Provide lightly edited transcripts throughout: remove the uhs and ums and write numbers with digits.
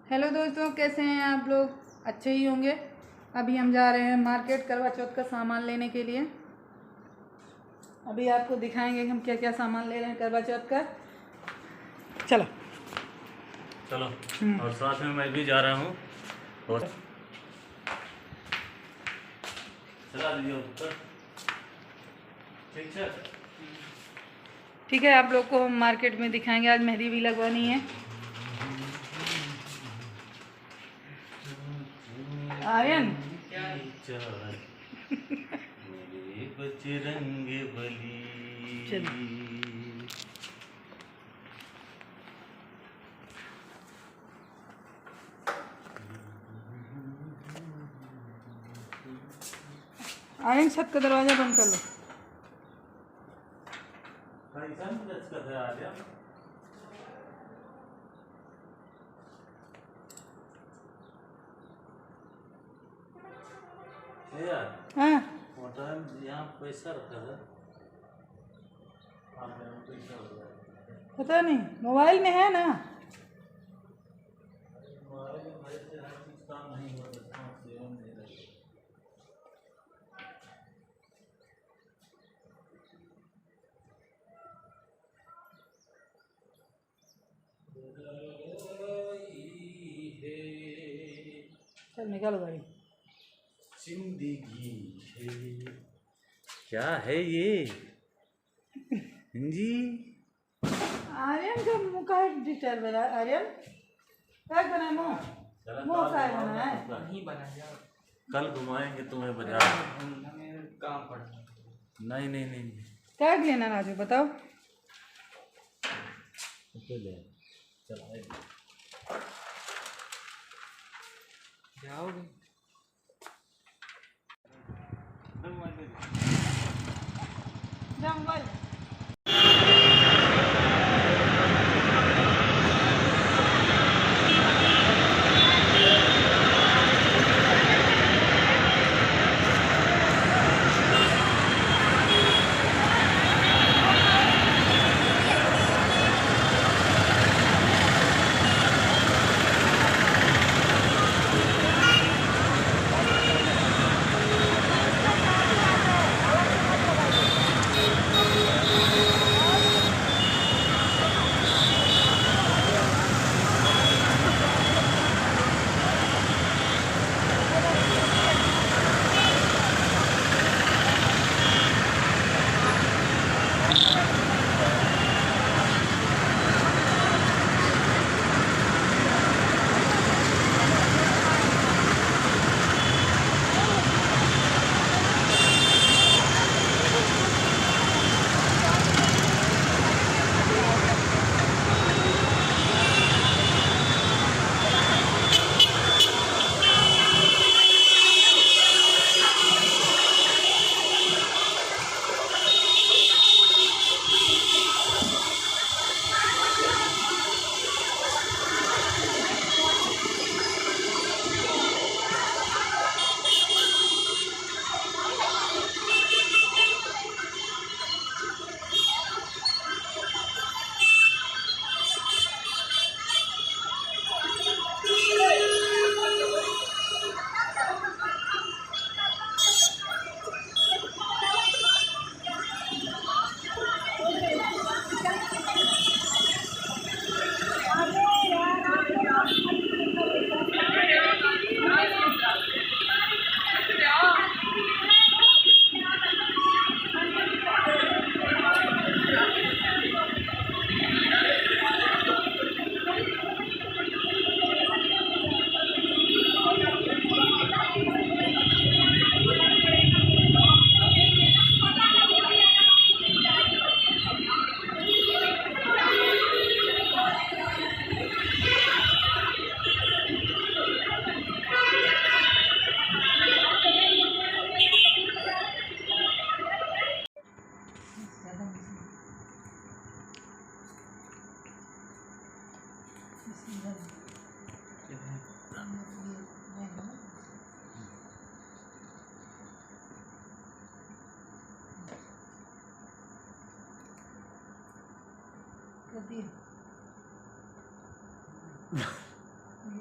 Hello दोस्तों, कैसे हैं आप लोग? अच्छे ही होंगे। अभी हम जा रहे हैं मार्केट करवा चौथ का सामान लेने के लिए। अभी आपको दिखाएंगे कि हम क्या क्या सामान ले रहे हैं करवा चौथ का। चलो चलो। और साथ में मैं भी जा रहा हूँ। और चला दीजिए ऊपर। ठीक है। ठीक है, आप लोग को हम मार्केट में दिखाएंगे। आज मेहंदी भी लगवानी है। आर्यन मेरे बजरंग बली। चलो। आर्यन, छत का दरवाजा बंद कर लो। हाँ, यहाँ पैसा रखा है। पता नहीं, मोबाइल में है ना। चल निकालो गाड़ी। जिंदगी है क्या है ये जी। आर्यन का मुंह का डिटेल बना। आर्यन क्या बना? मुंह क्या बना है? नहीं बनाया। कल घुमाएंगे तुम्हें बाजार। काम पड़ा। नहीं नहीं नहीं क्या लेना राजू, बताओ। जाओगे? मोबाइल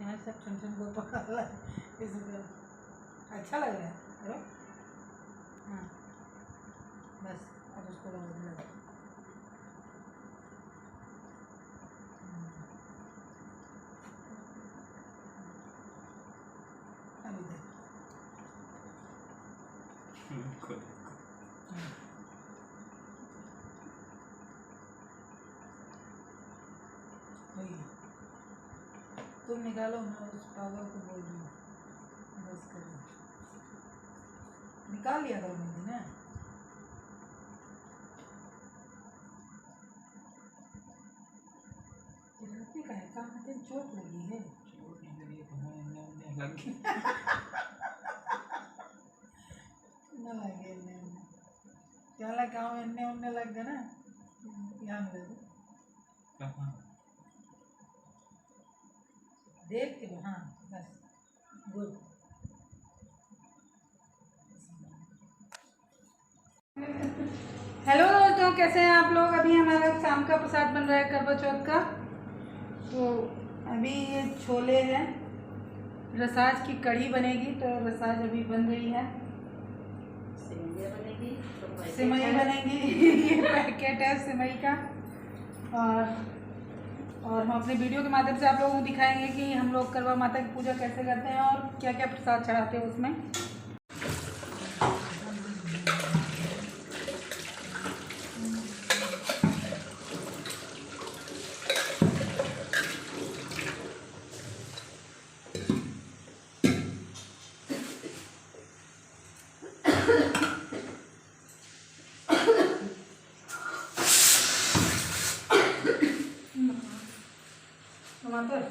यहाँ सब छन छन को पका ला इसमें अच्छा लग रहा है हेलो हाँ बस अब उसको बदलना अभी देख वही तुम निकालो मैं उस पागल को बोल दूँगा बस करो निकाल लिया करो मेहंदी ना चिल्लाते का है कहाँ पे चोट लगी है चोट नहीं लगी तो मैं इन्ने लग गई न लगे इन्ने उन्ने चला गाँव इन्ने उन्ने लग गए ना ध्यान दे दो कहाँ देख के हाँ बस गुड हेलो दोस्तों कैसे हैं आप लोग। अभी हमारा शाम का प्रसाद बन रहा है करवा चौथ का। तो अभी ये छोले हैं, रसाज की कढ़ी बनेगी तो रसाज अभी बन रही है, सिमई बनेगी ये पैकेट है सिमई का। और हम अपने वीडियो के माध्यम से आप लोगों को दिखाएंगे कि हम लोग करवा माता की पूजा कैसे करते हैं और क्या क्या प्रसाद चढ़ाते हैं उसमें। टमाटर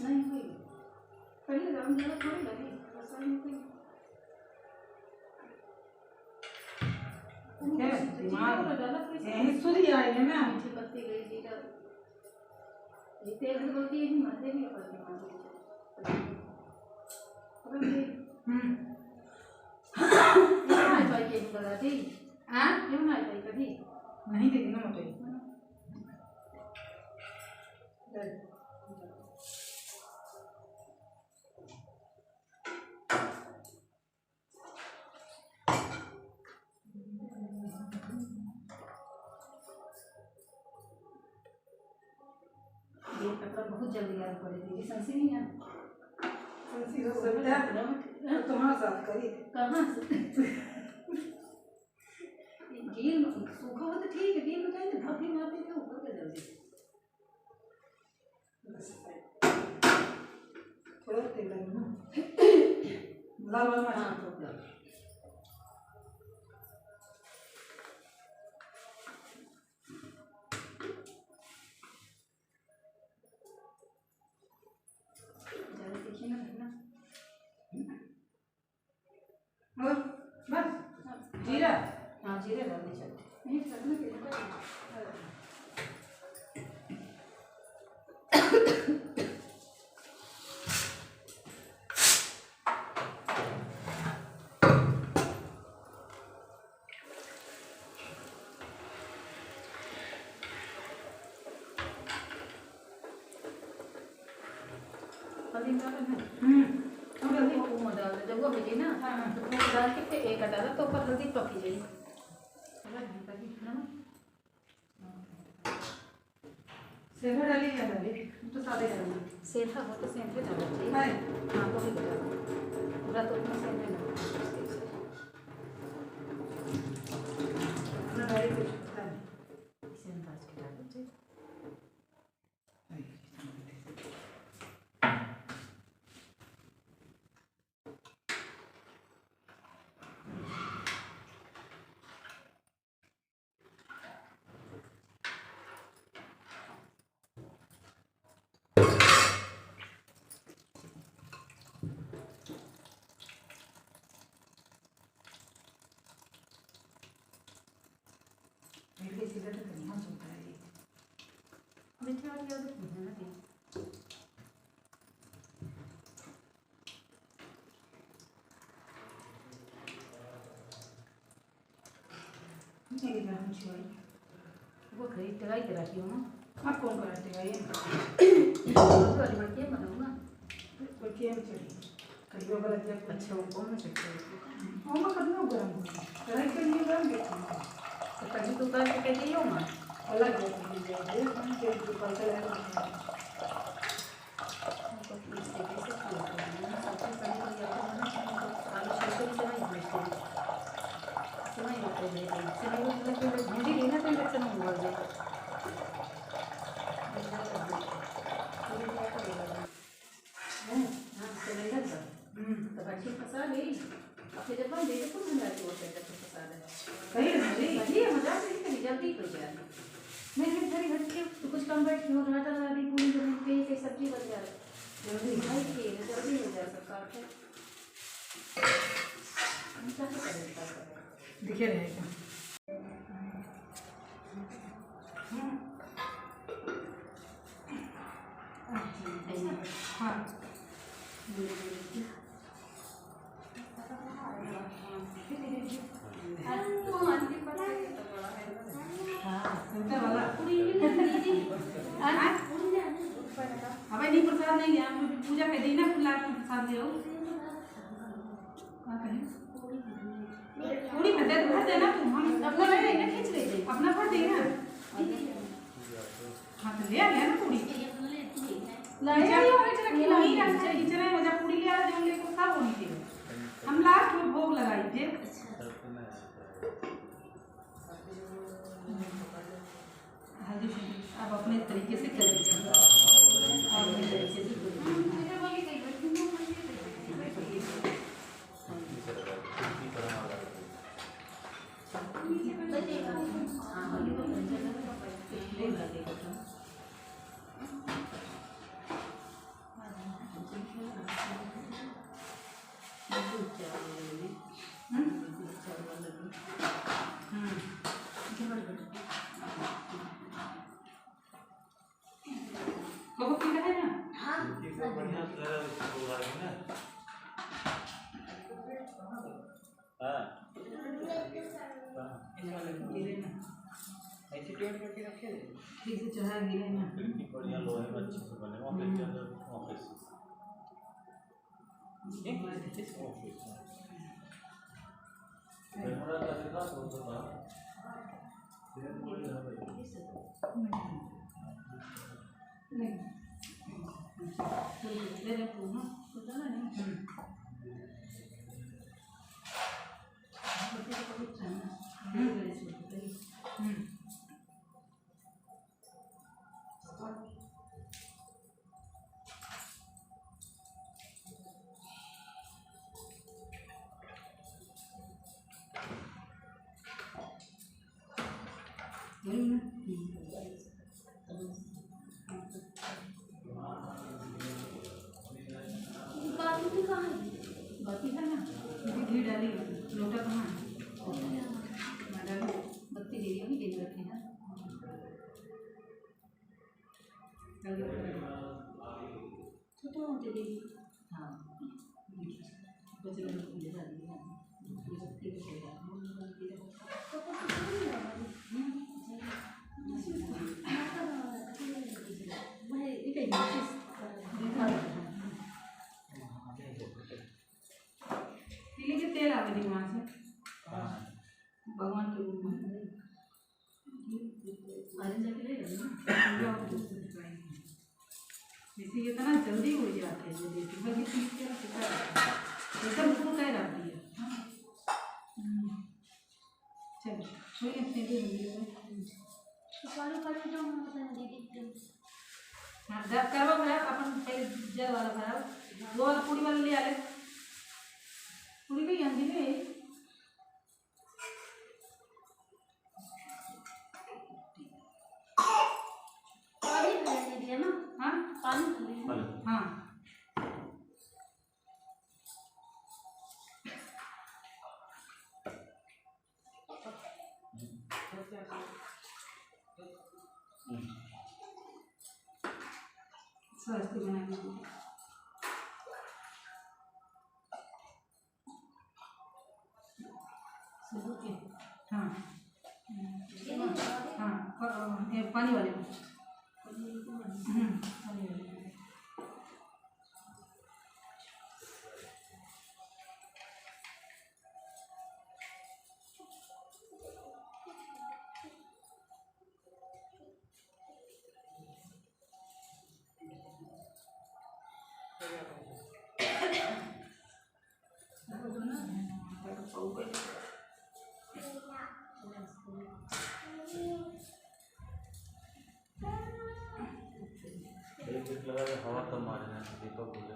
नहीं हुई पहले गरम जगह थोड़ी लगी रसोई में कोई सूर्य आएगा ना मीठी पत्ती गई जीरा ये तेल की बोलती है मरते नहीं पड़ती माँ भाई के बता दी हाँ क्यों ना भाई कभी नहीं देगी ना मोटे ये कपड़ा बहुत जल्दी याद पड़ेगी संसी नहीं है तुम्हारा साथ करी कहाँ से गील सूखा हो तो ठीक है गील बताए तो भाभी मारते थे ऊपर के जल्दी थोड़ा तेल लगना लाल वाला हाँ तो और बस जीरा हाँ जीरे डालने चलते नहीं करना के हल्दी डाल है हल्दी को डाल जब वो मिली ना तो वो डाल के फिर एक डाला तो ऊपर हल्दी पकी जाएगी सेंधा डाली या डाली तो सादे डाली सेंधा हो तो सेंधे डालना चाहिए। है हाँ तो ही डालो पूरा तो उसमें सेंधे डालो। अपना डाली कुछ पता नहीं सेंधा के डालो चाहिए। मेरे सीधा तो नहीं हम सुनता है ये मीठे वाली याद नहीं है ना कि मेरी जान छुई वो खरीद के लाई के रखी हो ना। आप कौन कराते हैं ये वो वाली बढ़ती है मतलब ना। कोई केम चढ़ी करियो वाला जब अच्छा वो कौन सा चक्कर है? ओमा करना गरम कढ़ाई के लिए गरम देखो तो कभी तो कर के कहती हो ना। अलग है ये हम के पता है तो प्लीज से कैसे किया करें ना सबसे पहले तो ये अपना ना आलू छोटे से नहीं भेजते समय होते हैं समय वो मतलब कि भूजी लेना तो बच्चा नहीं बोल दे हाँ समय लग गया तो अच्छी फंसा गई फिर जब हम देखे तो हम जाके वो कहते फंसा दे कहीं नहीं ये मजाक नहीं करी जल्दी हो जाए मैं थोड़ी हटके तो कुछ कम बैठ हो रहा था वाली पूरी बन गई के सब्जी बन जाए जल्दी भाई के जल्दी हो जाए सरकार को हम क्या करें दिखे रहेगा हाँ सेंधा वाला हमें नहीं प्रसाद नहीं लिया हम पूजा के दिन ना फुला के प्रसाद ले आओ पूरी भर देना तुम हम अपना ले ना खींच ले अपना भर देना हाँ तो ले आ गया ना पूरी किचन वहीं रखा है किचन में मजा पूरी ले आ जो ले को सब होनी चाहिए हम लास्ट में भोग लगाई थे हल्दी अब अपने तरीके से करें अपने तरीके से बहुत पीला है ना ऐसे टेबल करके रखे थे ठीक से चढ़ा गिरे ना बढ़िया लोहे में अच्छे से बने ऑफिस के अंदर ऑफिस कैमरा का दिखा तो था नहीं ले ले पूरा तो जाना नहीं बाकी है ना घी डाली लोटा कहाँ बत्ती दे दिया भी दे रखे हैं छोटे होते दे हाँ बचपन में पूजा डाली है बत्ती को तिले के तेल आवे दी वहाँ से भगवान के रूप में आर्यन जाके ले लेना जाओ जैसे ये इतना जल्दी हो जाते हैं, देखिए बल्कि पीस के रखा है एकदम फूल कर आती है। चलो कोई अपने लिए हाँ जब करवा भरा अपन पहले जल वाला भरा वो वाला पूरी वाला ले आले पूरी भी अंजी में हाँ हाँ स्वास्थ्य बना के हाँ हाँ ये पानी वाले में पानी वाले में लगा के हवा कम मारे हैं दीपक बोले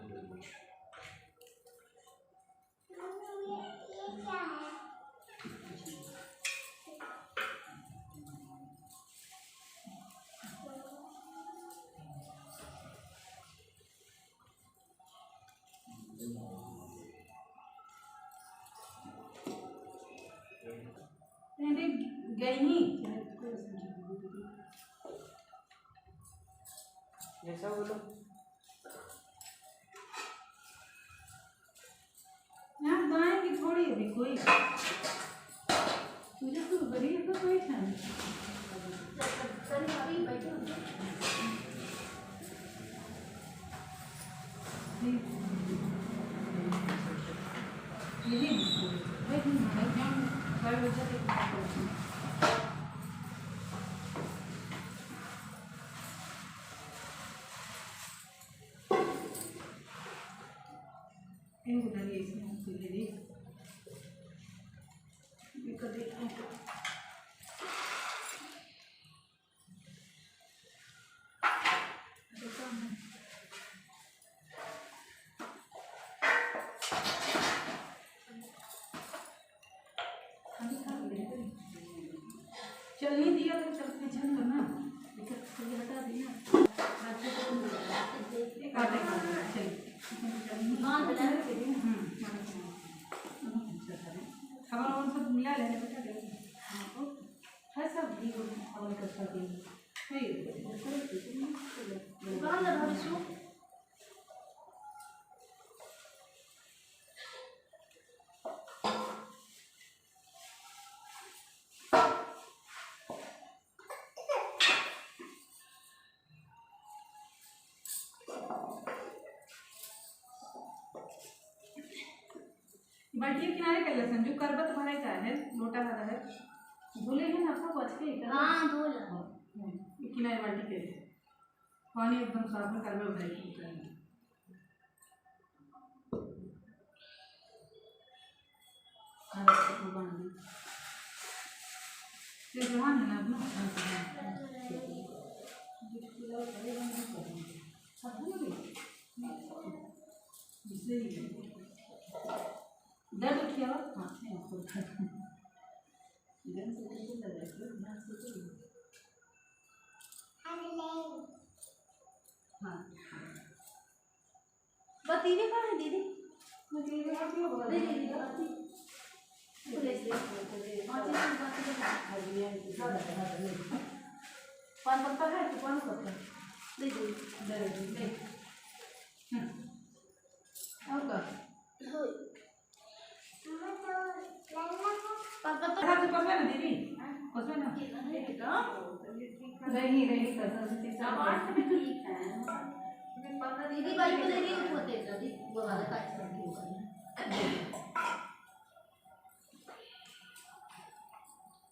गई नहीं ऐसा बोलो यहाँ बनाएंगे थोड़ी अभी कोई तुझे तो बड़ी है तो कोई था चलने दिया तो चलते चल करना हटा दिया काटे खबर और सब मिला लेने बेटा है सब खबर करता बाल्टी किनारे कर ले संजू करबत भरे का है लोटा भरा है बोले हैं ना आपको बच के हाँ बोल किनारे बाल्टी के पानी एकदम साफ में करबे भरे की ये जहां है ना अपना दर्द उठिया हाँ दीदी कहाँ है दीदी पान पत्ता है तो पान पत्ता और का ना दीदी ना रही दीदी भाई को देखिए होते जल्दी वो वाला काट सकती हूँ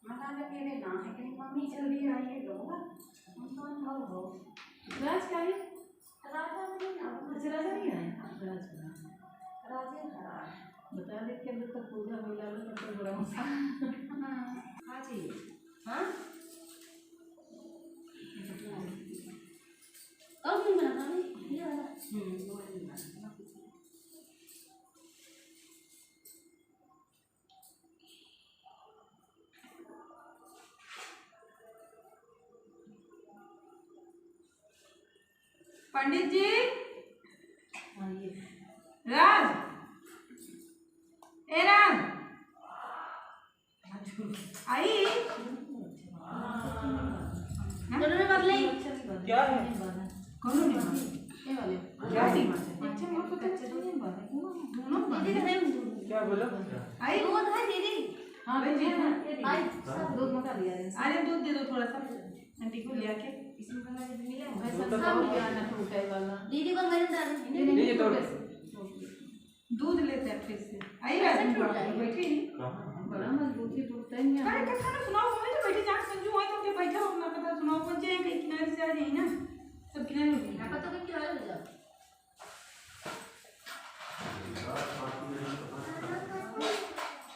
मसाला मेरे ना है कि मम्मी जल्दी आई है लोग हम हो राज का है राजा खड़ा चला राजे बता दे के अंदर तक पूजा मिला में तो बड़ा मसा हाँ जी हाँ और नहीं बनाना नहीं ये वाला वो नहीं बनाना पंडित जी हाँ ये राज ए राज आई दोनों में बदले क्या है? कौन नहीं माने ये वाले क्या नहीं माने अच्छा मेरे को कच्चे तो नहीं बने दोनों दीदी का माने नहीं क्या बोलो? आई दूध है दीदी हाँ भेजिए ना आई सब दूध मका दिया है अरे दूध दे दो थोड़ा सा आंटी को लिया के इसमें वाला जो मिला है दूध तो सब खाओ। मिला ना टूटा वाला दीदी को मेरे डाल ये तो दूध लेते हैं फिर से आई राज कैसे टूट जाएगी? बैठी नहीं बड़ा मजबूत ही टूटता ही नहीं अरे कथा ना सुनाओ बोले तो बैठे जान संजू आई तो के बैठा हो ना कथा सुनाओ कौन जाए कहीं किनारे से आ जाए ना सब किनारे हो गए आप तो क्या हो जाओ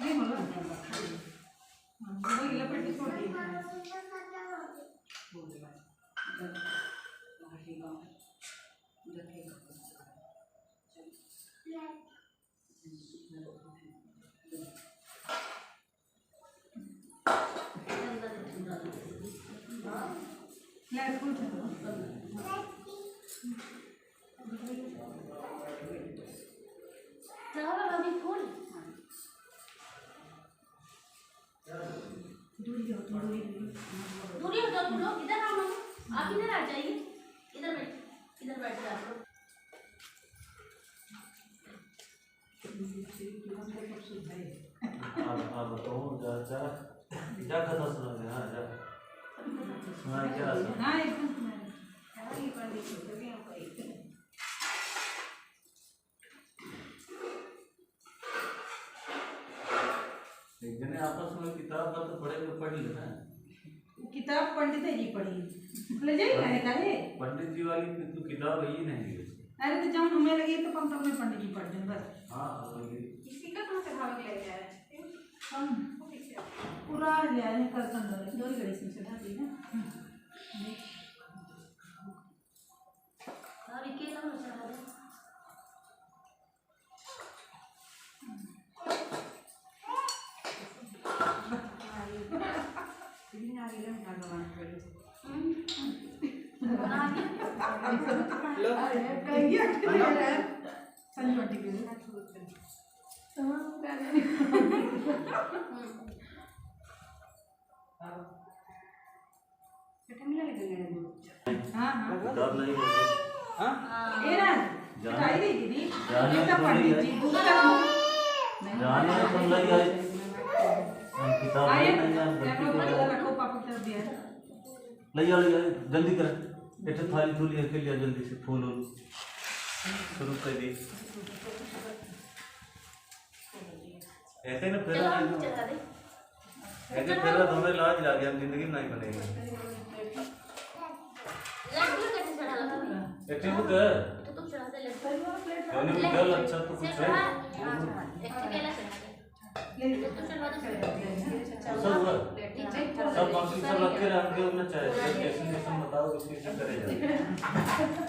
नहीं बोलो वही लपेट के छोड़ दिए ले फूल चलो अभी फूल दूरी हो तुम दूरी हो जाओ तुम लोग इधर आओ मामा आप इधर आ जाइए इधर बैठ जाओ आप बताओ जा जा क्या कथा सुनाओगे? हाँ जा सुना क्या सुना? हाँ एकदम सुना एक जने आपस में किताब का तो पढ़े तो पढ़ लेना। किताब पंडित जी पढ़ी ले जाइए कहने का है पंडित जी वाली तो किताब ही नहीं है। अरे तो जब हमें लगी तो कम में पंडित जी पढ़ दें बस हाँ वही। इसी का कहाँ से भाग ले गया है हम पूरा ले आए कल संग दो ही घड़ी से चढ़ा दी ना अभी के ना चढ़ा दे भगवान करे लो कहिए संजू आंटी के मिला लगेगा दूध हाँ हाँ किताब नहीं है। हाँ ए राज जाने- बताई दी दीदी जाने ये तो तो पंडित नहीं जी है। दूसरा जाने में तुम लग गए। हम किताब आए नहीं जान बच्चे को कैमरा रखो पापा कर दिया ले जाओ जल्दी कर। एक थाली थूली है के लिए जल्दी से फूल उल शुरू कर दी। ऐसे ना फिर चलो चढ़ा दे ऐसे फिर तो हमें लाज लग गया जिंदगी में नहीं बनेगी। लड्डू कैसे चढ़ा लगा एक बुक है तो तुम चढ़ा दे लड्डू यानी गल अच्छा तो कुछ है एक केला चढ़ा दे तो चढ़ा दे सब हुआ सब बाकी सब रख के रंगे उन्हें चाहिए कैसे कैसे बताओ किस किस करे जाए।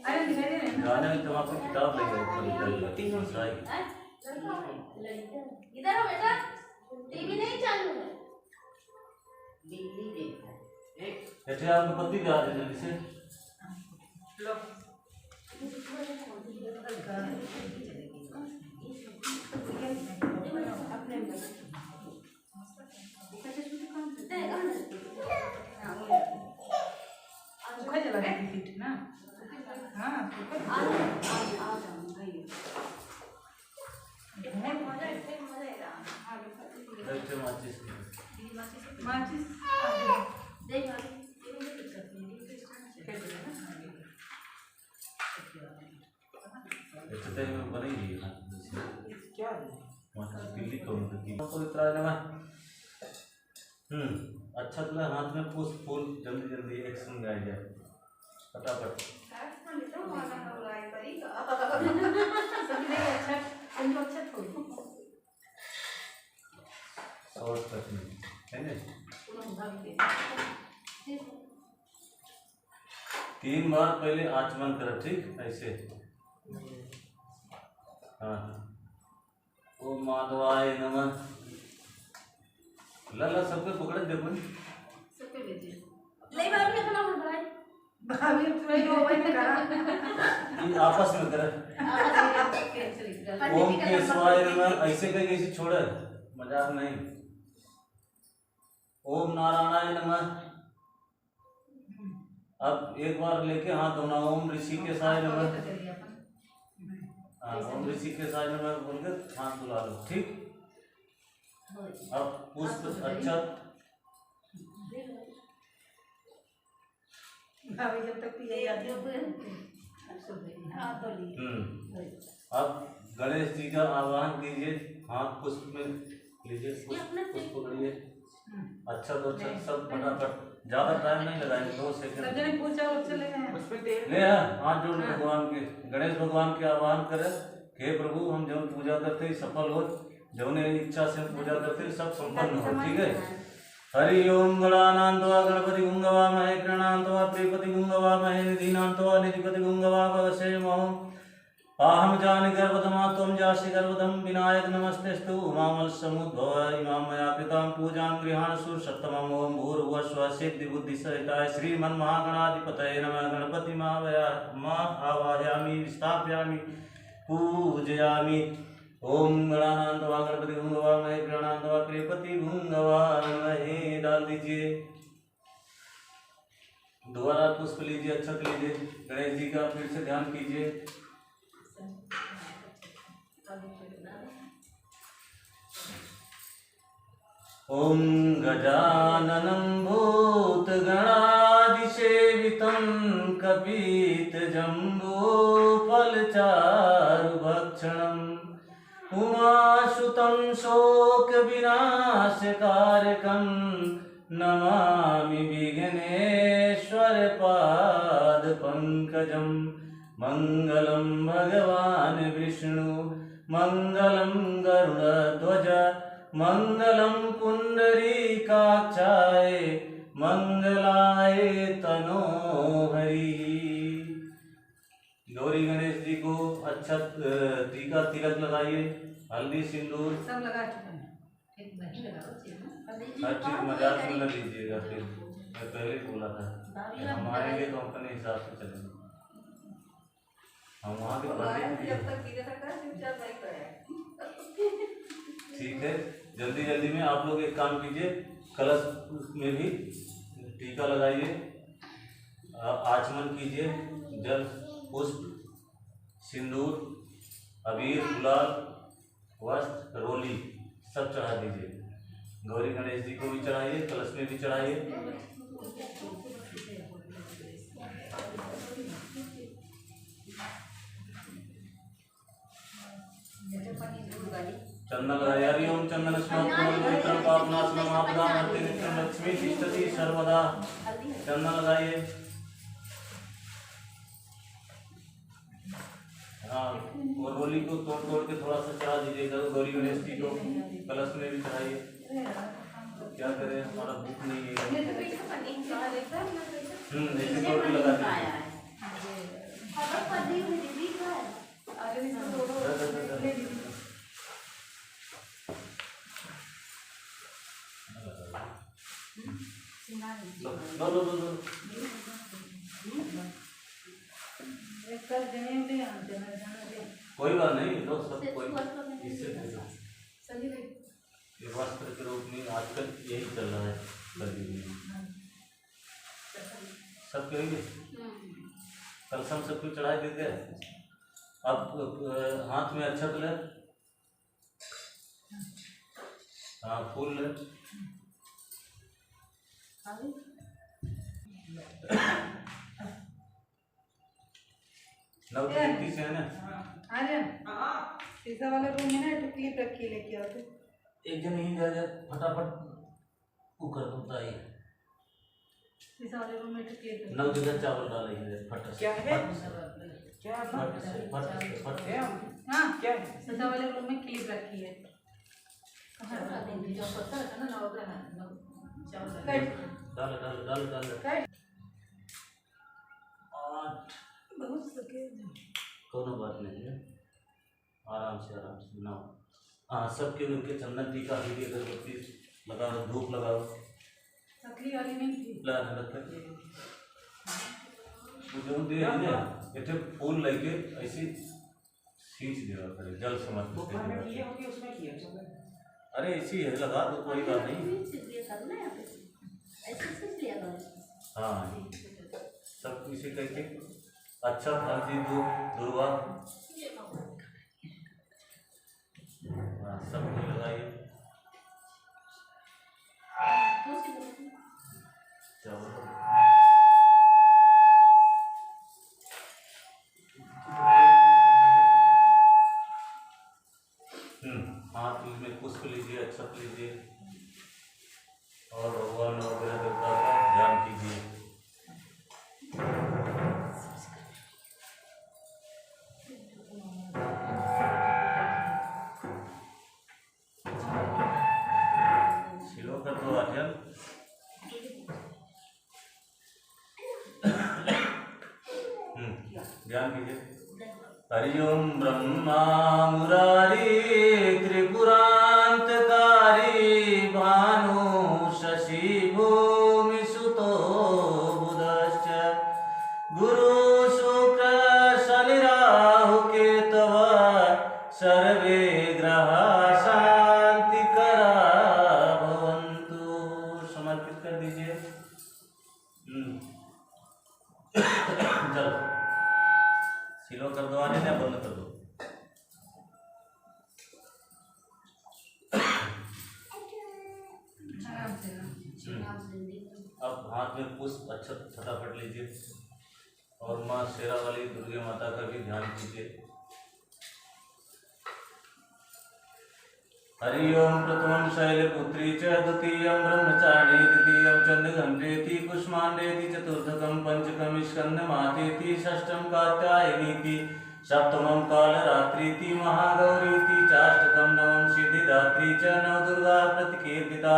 अरे दिखाई दे रहे हैं ना जाने में तुम आपकी किताब ले जाओ तीन साई इधर आओ बेटा टीवी नहीं चालू है बिजली देखता है ऐसे आपको पति जा दे जल्दी से। सूखा जला देती पीठ ना हाँ सूखा ऐसे माचिस माचिस देख ऐसे टाइम में बनेगी ना क्या है? माचिस दिल्ली का उनका की तो इतना ना अच्छा तो हाथ में पुष्प फूल जल्दी जल्दी एक्शन में आ जाए। फटाफट। सभी नहीं अच्छा संजो अच्छा छोड़ो शॉर्ट कट में है ना। पूरा भाभी के 3 बार पहले आचमन कर, ठीक ऐसे। हाँ, ओम माधवाय नमः। ला सबके पकड़े देखो, सबके लीजिए ले भाभी अपना और बढ़ाई भाभी तुम्हें जो वही में करा ये आपस में करे। ओम केशवाय नमः ऐसे कहीं ऐसे छोड़े, मजाक नहीं। ओम नारायणाय नमः। अब एक बार लेके हाथ धोना। ओम ऋषिकेशाय नमः। हाँ, ओम ऋषिकेशाय नमः बोलकर हाथ धुला लो, ठीक। अब पुष्प अच्छा भाभी जब तक पिए जाते अब गणेश जी का आवाहन कीजिए। हाथ पुष्प में लीजिए, पुष्प पकड़िए। अच्छा तो अच्छा, सब फटाफट, ज्यादा टाइम नहीं लगाएंगे, 2 सब सेकंड। जने पूछा और चले गए उस पे तेल ले हाथ जोड़ भगवान के, गणेश भगवान के आह्वान करे। हे प्रभु, हम जो पूजा करते ही सफल हो, जो ने इच्छा से हम पूजा करते सब संपन्न हो, ठीक है। हरि ओम गणानान्त्वा गणपति गुंगवामहे, गणानान्त्वा प्रियपति गुंगवामहे, निधिनान्त्वा निधिपति गुंगवामहे महो। आहम जानि गर्भधमा त्वं जासि गर्भधम। विनायक नमस्तेस्तु उमामल समुद्भव। इमां मया कृतां पूजां गृहाणसु सप्तमम्। ओम भूर्भुवस्सुः सिद्धि बुद्धि सहिताय श्रीमन्महागणाधिपतये नमः। गणपति आवाहयामि, स्थापयामि, पूजयामि। ओम गणानान्त्वा गणपति गुंगवामहे, गणानान्त्वा प्रियपति गुंगवामहे। डाल दीजिए। दोबारा पुष्प लीजिए, अक्षत लीजिए। गणेश जी का फिर से ध्यान कीजिए। ओम गजाननं भूतगणाधिसेवितं कपितजम्बूफलचारुभक्षणम् उमासुतं शोकविनाशकारकं नमामि विघ्नेश्वरपादपङ्कजम्। मंगलम भगवान विष्णु मंगलम गरुड़ध्वज मंगलम पुंडरीकाक्षाय मंगलाय तनोहरि। गौरी गणेश जी को अच्छा टीका तिलक लगाइए, हल्दी सिंदूर सब लगा चुके हैं। एक नहीं लगाओ चीज हर चीज मजाक में न लीजिएगा। फिर मैं पहले ही बोला था, हम आएंगे तो अपने हिसाब से चलेंगे। हम वहाँ के ठीक है। जल्दी जल्दी में आप लोग एक काम कीजिए, कलश में भी टीका लगाइए, आचमन कीजिए। जल, पुष्प, सिंदूर, अबीर, गुलाल, वस्त्र, रोली सब चढ़ा दीजिए। गौरी गणेश जी को भी चढ़ाइए, कलश में भी चढ़ाइए। चंदन लगाइए। हरि ओम चंदन स्मृत पवित्रं पापनाशनम आपदामर्ते नित्यं लक्ष्मी तिष्ठति सर्वदा। चंदन लगाइए। हाँ, और रोली को तोड़ तोड़ के थोड़ा सा चढ़ा दीजिएगा। गौरी गणेश जी को कलश में भी चढ़ाइए। क्या करें, हमारा भूख नहीं है। ऐसे तोड़ के लगा दीजिए। लो लो लो लो। कोई बात नहीं, लो सब कोई इससे दे दो। ये वस्त्र के रूप में आजकल यही चल रहा है कलयुग में। सब करेंगे, कलशम सबको चढ़ाई देते हैं। अब हाथ में अच्छा कलर, हाँ फूल ले। नव कीर्ति से है ना। शीशा वाले रूम में ना क्लिप रखी, लेके आओ। एक जन ही जा फटाफट वो कर देता है। इस वाले रूम में तो केक नौ जगह चावल डालेंगे फट से क्या है? फट से क्या फट से फट से फट से। हाँ क्या है? सजा वाले रूम में केक रखी है कहाँ रखा देंगे जो पत्थर रखा ना नौ का ना चावल डाल डाल डाल डाल कट 8 बहुत सके कोनो बात नहीं है, आराम से 9। हाँ सबके उनके चंदन टीका भी अगरबत्ती लगाओ, धूप लगाओ। सकली वाली नहीं थी ला रखा जो दे ने इतने फूल लेके ऐसे खींच देवा करे, जल समर्पित दोपहर में कर किए होंगे उसमें किए होंगे। अरे ऐसी है लगा दो, कोई बात नहीं। हाँ सब इसे करके अच्छा फल दी दो दुर्वा। हाँ सब कुछ लगाइए। हाथ में पुष्प लीजिए, अक्षत लीजिए और भगवान और ग्रह देवता का ध्यान कीजिए। शिलो कर दो अध्ययन। ध्यान कीजिए। हरि ओम ब्रह्मा मुरारी त्रिपुरांतकारी भानु शशि भूमि सुतो बुधश्च गुरु शुक्र शनि राहु केतव सर्वे ग्रह शांतिकरा भवन्तु। समर्पित कर दीजिए। चलो सिलो कर दो, आने ना बंद कर दो। अब हाथ में पुष्प अक्षत फटाफट लीजिए और माँ शेरा वाली दुर्गे माता का भी ध्यान कीजिए। हरि ओम प्रथमं शैलपुत्री च द्वितीयं ब्रह्मचारिणी तृतीयं चंद्रघंटेति कुष्मांडेति चतुर्थकं पंचकं स्कंदमातेति षष्ठं कात्यायनीति सप्तमं कालरात्रीति महागौरीति चाष्टकं नवं सिद्धिदात्री च नवदुर्गा प्रतिकीर्तिता।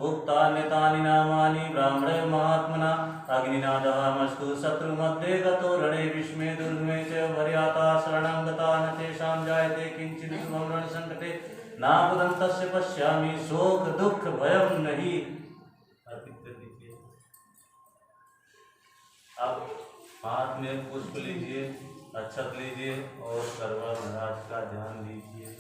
उक्तान्यतानि नामानि ब्राह्मणे महात्मना अग्निनादहमस्तु शत्रुमध्ये गतो रणे विस्मे दुर्गमे च वर्याता शरणं गता न तेषां जायते किंचित् शुभं रणसंकटे नापदं तस्य पश्यामि शोक दुख भयं नहीं। अर्पित कर दीजिए। अब हाथ में पुष्प लीजिए, अक्षत लीजिए और करवा महाराज का ध्यान लीजिए।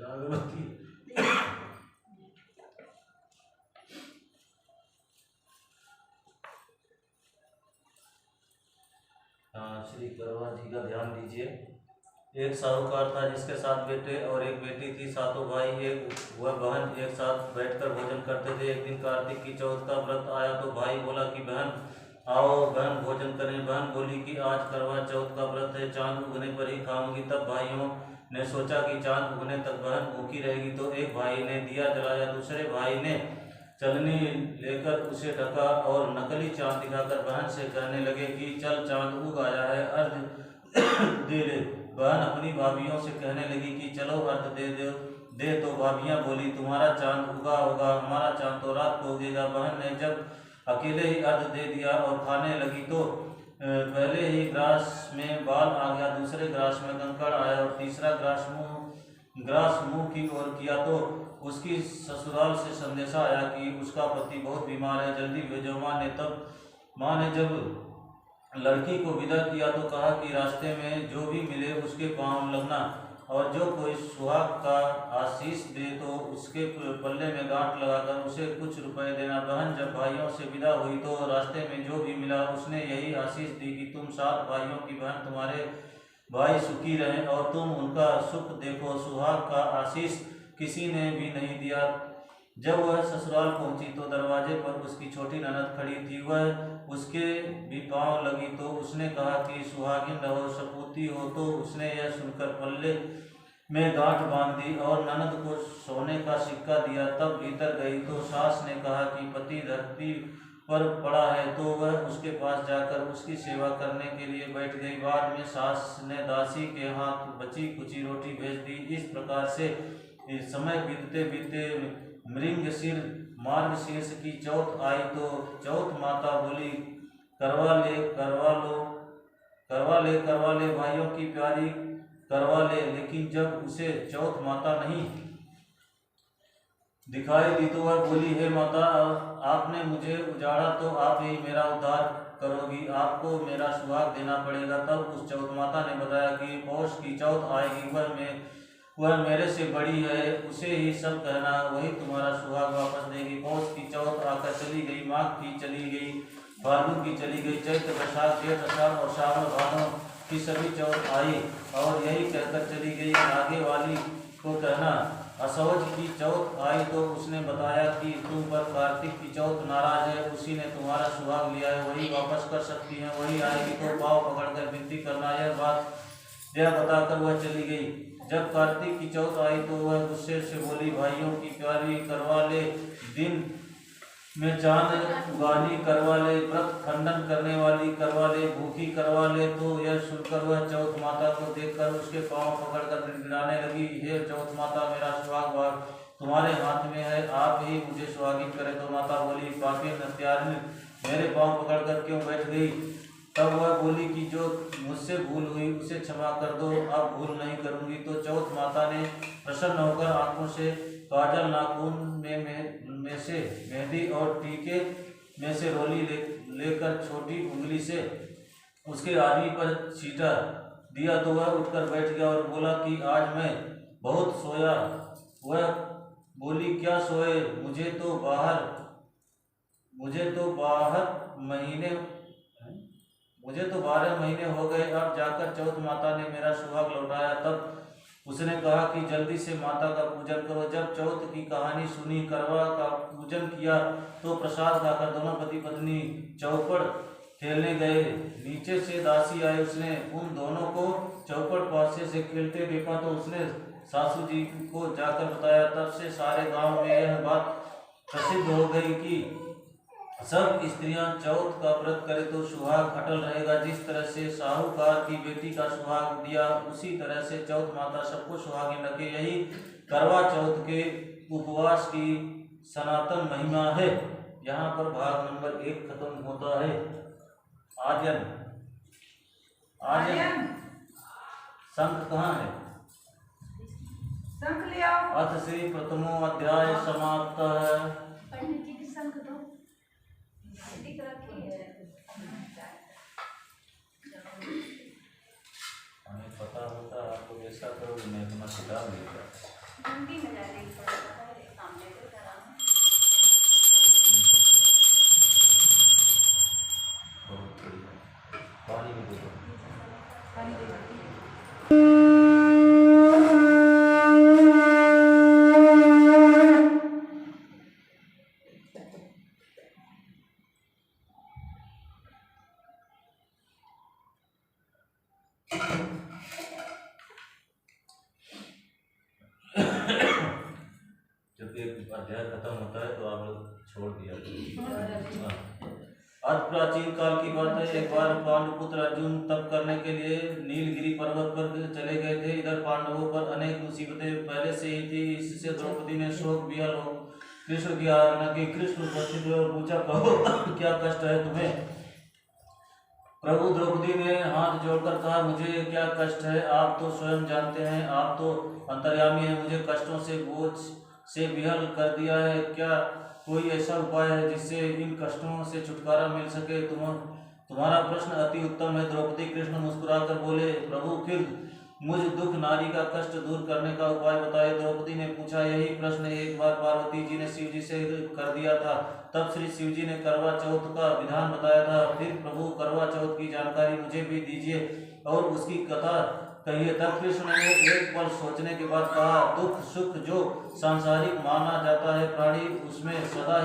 अगरबत्ती श्री करवा जी का ध्यान दीजिए। एक साहूकार था जिसके 7 बेटे और एक बेटी थी। सातों भाई एक वह बहन एक साथ बैठकर भोजन करते थे। एक दिन कार्तिक की चौथ का व्रत आया तो भाई बोला कि बहन आओ बहन भोजन करें। बहन बोली कि आज करवा चौथ का व्रत है, चांद उगने पर ही खाऊंगी। तब भाइयों ने सोचा कि चांद उगने तक बहन भूखी रहेगी, तो एक भाई ने दिया जलाया, दूसरे भाई ने चलनी लेकर उसे ढका और नकली चांद दिखाकर बहन से कहने लगे कि चल चांद उग आया है, अर्घ दे दे। बहन अपनी भाभियों से कहने लगी कि चलो अर्घ दे तो भाभियां बोली तुम्हारा चांद उगा होगा, हमारा चांद तो रात को उगेगा। बहन ने जब अकेले ही अर्घ दे दिया और खाने लगी तो पहले ही ग्रास में बाल आ गया, दूसरे ग्रास में कंकड़ आया और तीसरा ग्रास मुंह की ओर किया तो उसकी ससुराल से संदेशा आया कि उसका पति बहुत बीमार है, जल्दी भेजो। माँ ने जब लड़की को विदा किया तो कहा कि रास्ते में जो भी मिले उसके पांव लगना, और जो कोई सुहाग का आशीष दे तो उसके पल्ले में गांठ लगाकर उसे कुछ रुपए देना। बहन जब भाइयों से विदा हुई तो रास्ते में जो भी मिला उसने यही आशीष दी कि तुम 7 भाइयों की बहन, तुम्हारे भाई सुखी रहें और तुम उनका सुख देखो। सुहाग का आशीष किसी ने भी नहीं दिया। जब वह ससुराल पहुंची तो दरवाजे पर उसकी छोटी ननद खड़ी थी। वह उसके भी पांव लगी तो उसने कहा कि सुहागिन रहो, सपूती हो। तो उसने यह सुनकर पल्ले में गांठ बांध दी और ननद को सोने का सिक्का दिया। तब भीतर गई तो सास ने कहा कि पति धरती पर पड़ा है, तो वह उसके पास जाकर उसकी सेवा करने के लिए बैठ गई। बाद में सास ने दासी के हाथ बची कुची रोटी भेज दी। इस प्रकार से समय बीतते बीतते मार्गशीर्ष की चौथ आई तो चौथ माता बोली, करवा ले भाइयों की प्यारी, करवा ले। लेकिन जब उसे चौथ माता नहीं दिखाई दी तो वह बोली, हे माता, आपने मुझे उजाड़ा तो आप ही मेरा उद्धार करोगी, आपको मेरा सुहाग देना पड़ेगा। तब उस चौथ माता ने बताया कि पौष की चौथ आएगी, वह मेरे से बड़ी है, उसे ही सब कहना, वही तुम्हारा सुहाग वापस देगी। पौष की चौथ आकर चली गई, माघ की चली गई, फाल्गुन की चली गई, चैत्र बैसाख जेठ अषाढ़ और श्रावण भादों की सभी चौथ आई और यही कहकर चली गई। आगे वाली को कहना, असौज की चौथ आई तो उसने बताया कि तुम पर कार्तिक की चौथ नाराज है, उसी ने तुम्हारा सुहाग लिया है, वही वापस कर सकती है, वही आएगी तो पाँव पकड़कर विनती करना। यह बताकर वह चली गई। जब कार्तिक की चौथ आई तो वह गुस्से से बोली, भाइयों की प्यारी, करवा ले, दिन में चांद उगानी करवा ले, व्रत खंडन करने वाली करवा ले, भूखी करवा ले। तो यह सुनकर वह चौथ माता को देखकर उसके पांव पकड़कर गिड़गिड़ाने लगी, हे चौथ माता, मेरा सुहाग तुम्हारे हाथ में है, आप ही मुझे सुहागिन करें। तो माता बोली, पापी हत्यारिणी, मेरे पांव पकड़कर क्यों बैठ गई? तब वह बोली कि जो मुझसे भूल हुई उसे क्षमा कर दो, अब भूल नहीं करूंगी। तो चौथ माता ने प्रसन्न होकर आंखों से काजल, नाखून में से मेहंदी और टीके में से रोली लेकर छोटी उंगली से उसके आदमी पर छींटा दिया। तो वह उठकर बैठ गया और बोला कि आज मैं बहुत सोया। वह बोली, क्या सोए? मुझे तो 12 महीने हो गए, अब जाकर चौथ माता ने मेरा सुहाग लौटाया। तब उसने कहा कि जल्दी से माता का पूजन करो। जब चौथ की कहानी सुनी, करवा का पूजन किया तो प्रसाद खाकर दोनों पति पत्नी चौपड़ खेलने गए। नीचे से दासी आए, उसने उन दोनों को चौपड़ पासे से खेलते देखा तो उसने सासू जी को जाकर बताया। तब से सारे गांव में यह बात प्रसिद्ध हो गई कि सब स्त्रियां चौथ का व्रत करे तो सुहाग अटल रहेगा। जिस तरह से साहूकार की बेटी का सुहाग दिया, उसी तरह से चौथ माता सबको सुहागिन रखे। यही करवा चौथ के उपवास की सनातन महिमा है। यहाँ पर भाग नंबर 1 खत्म होता है। आर्यन शंख कहाँ है? शंख ले आओ। अथ श्री प्रथमो अध्याय समाप्त है। पंडित जी की शंख दो। दिख रखी है। हमें पता होता आपको ऐसा करोगे, मैं तुम्हें सिखा देगा। मंडी में जाने की पड़ता है, सामने तो करा हूं। बहुत बढ़िया। पानी में देखो। पानी दे दो। जब एक अध्याय खत्म होता है तो आप लोग छोड़ दिया। आज प्राचीन काल की बात है। एक बार पांडुपुत्र अर्जुन तप करने के लिए नीलगिरी पर्वत पर चले गए थे। इधर पांडवों पर अनेक मुसीबतें पहले से ही थी। इससे द्रौपदी ने शोक विहल हो कृष्ण की आराधना की। कृष्ण उपस्थित हुए और पूछा, कहो क्या कष्ट है तुम्हें? प्रभु, द्रौपदी ने हाथ जोड़कर कहा, मुझे क्या कष्ट है, आप तो स्वयं जानते हैं, आप तो अंतर्यामी हैं। मुझे कष्टों से बोझ से विहल कर दिया है। क्या कोई ऐसा उपाय है जिससे इन कष्टों से छुटकारा मिल सके? तुम्हारा प्रश्न अति उत्तम है। द्रौपदी कृष्ण मुस्कुराकर बोले, प्रभु फिर मुझ दुख नारी का कष्ट दूर करने का उपाय बताए। द्रौपदी ने पूछा, यही प्रश्न एक बार पार्वती जी ने शिव जी से कर दिया था। तब श्री शिव जी ने करवा चौथ का विधान बताया था। फिर प्रभु करवा चौथ की जानकारी मुझे भी दीजिए और उसकी कथा कहिए। तब कृष्ण ने एक पल सोचने के बाद कहा, दुख सुख जो सांसारिक माना जाता है प्राणी उसमें सदा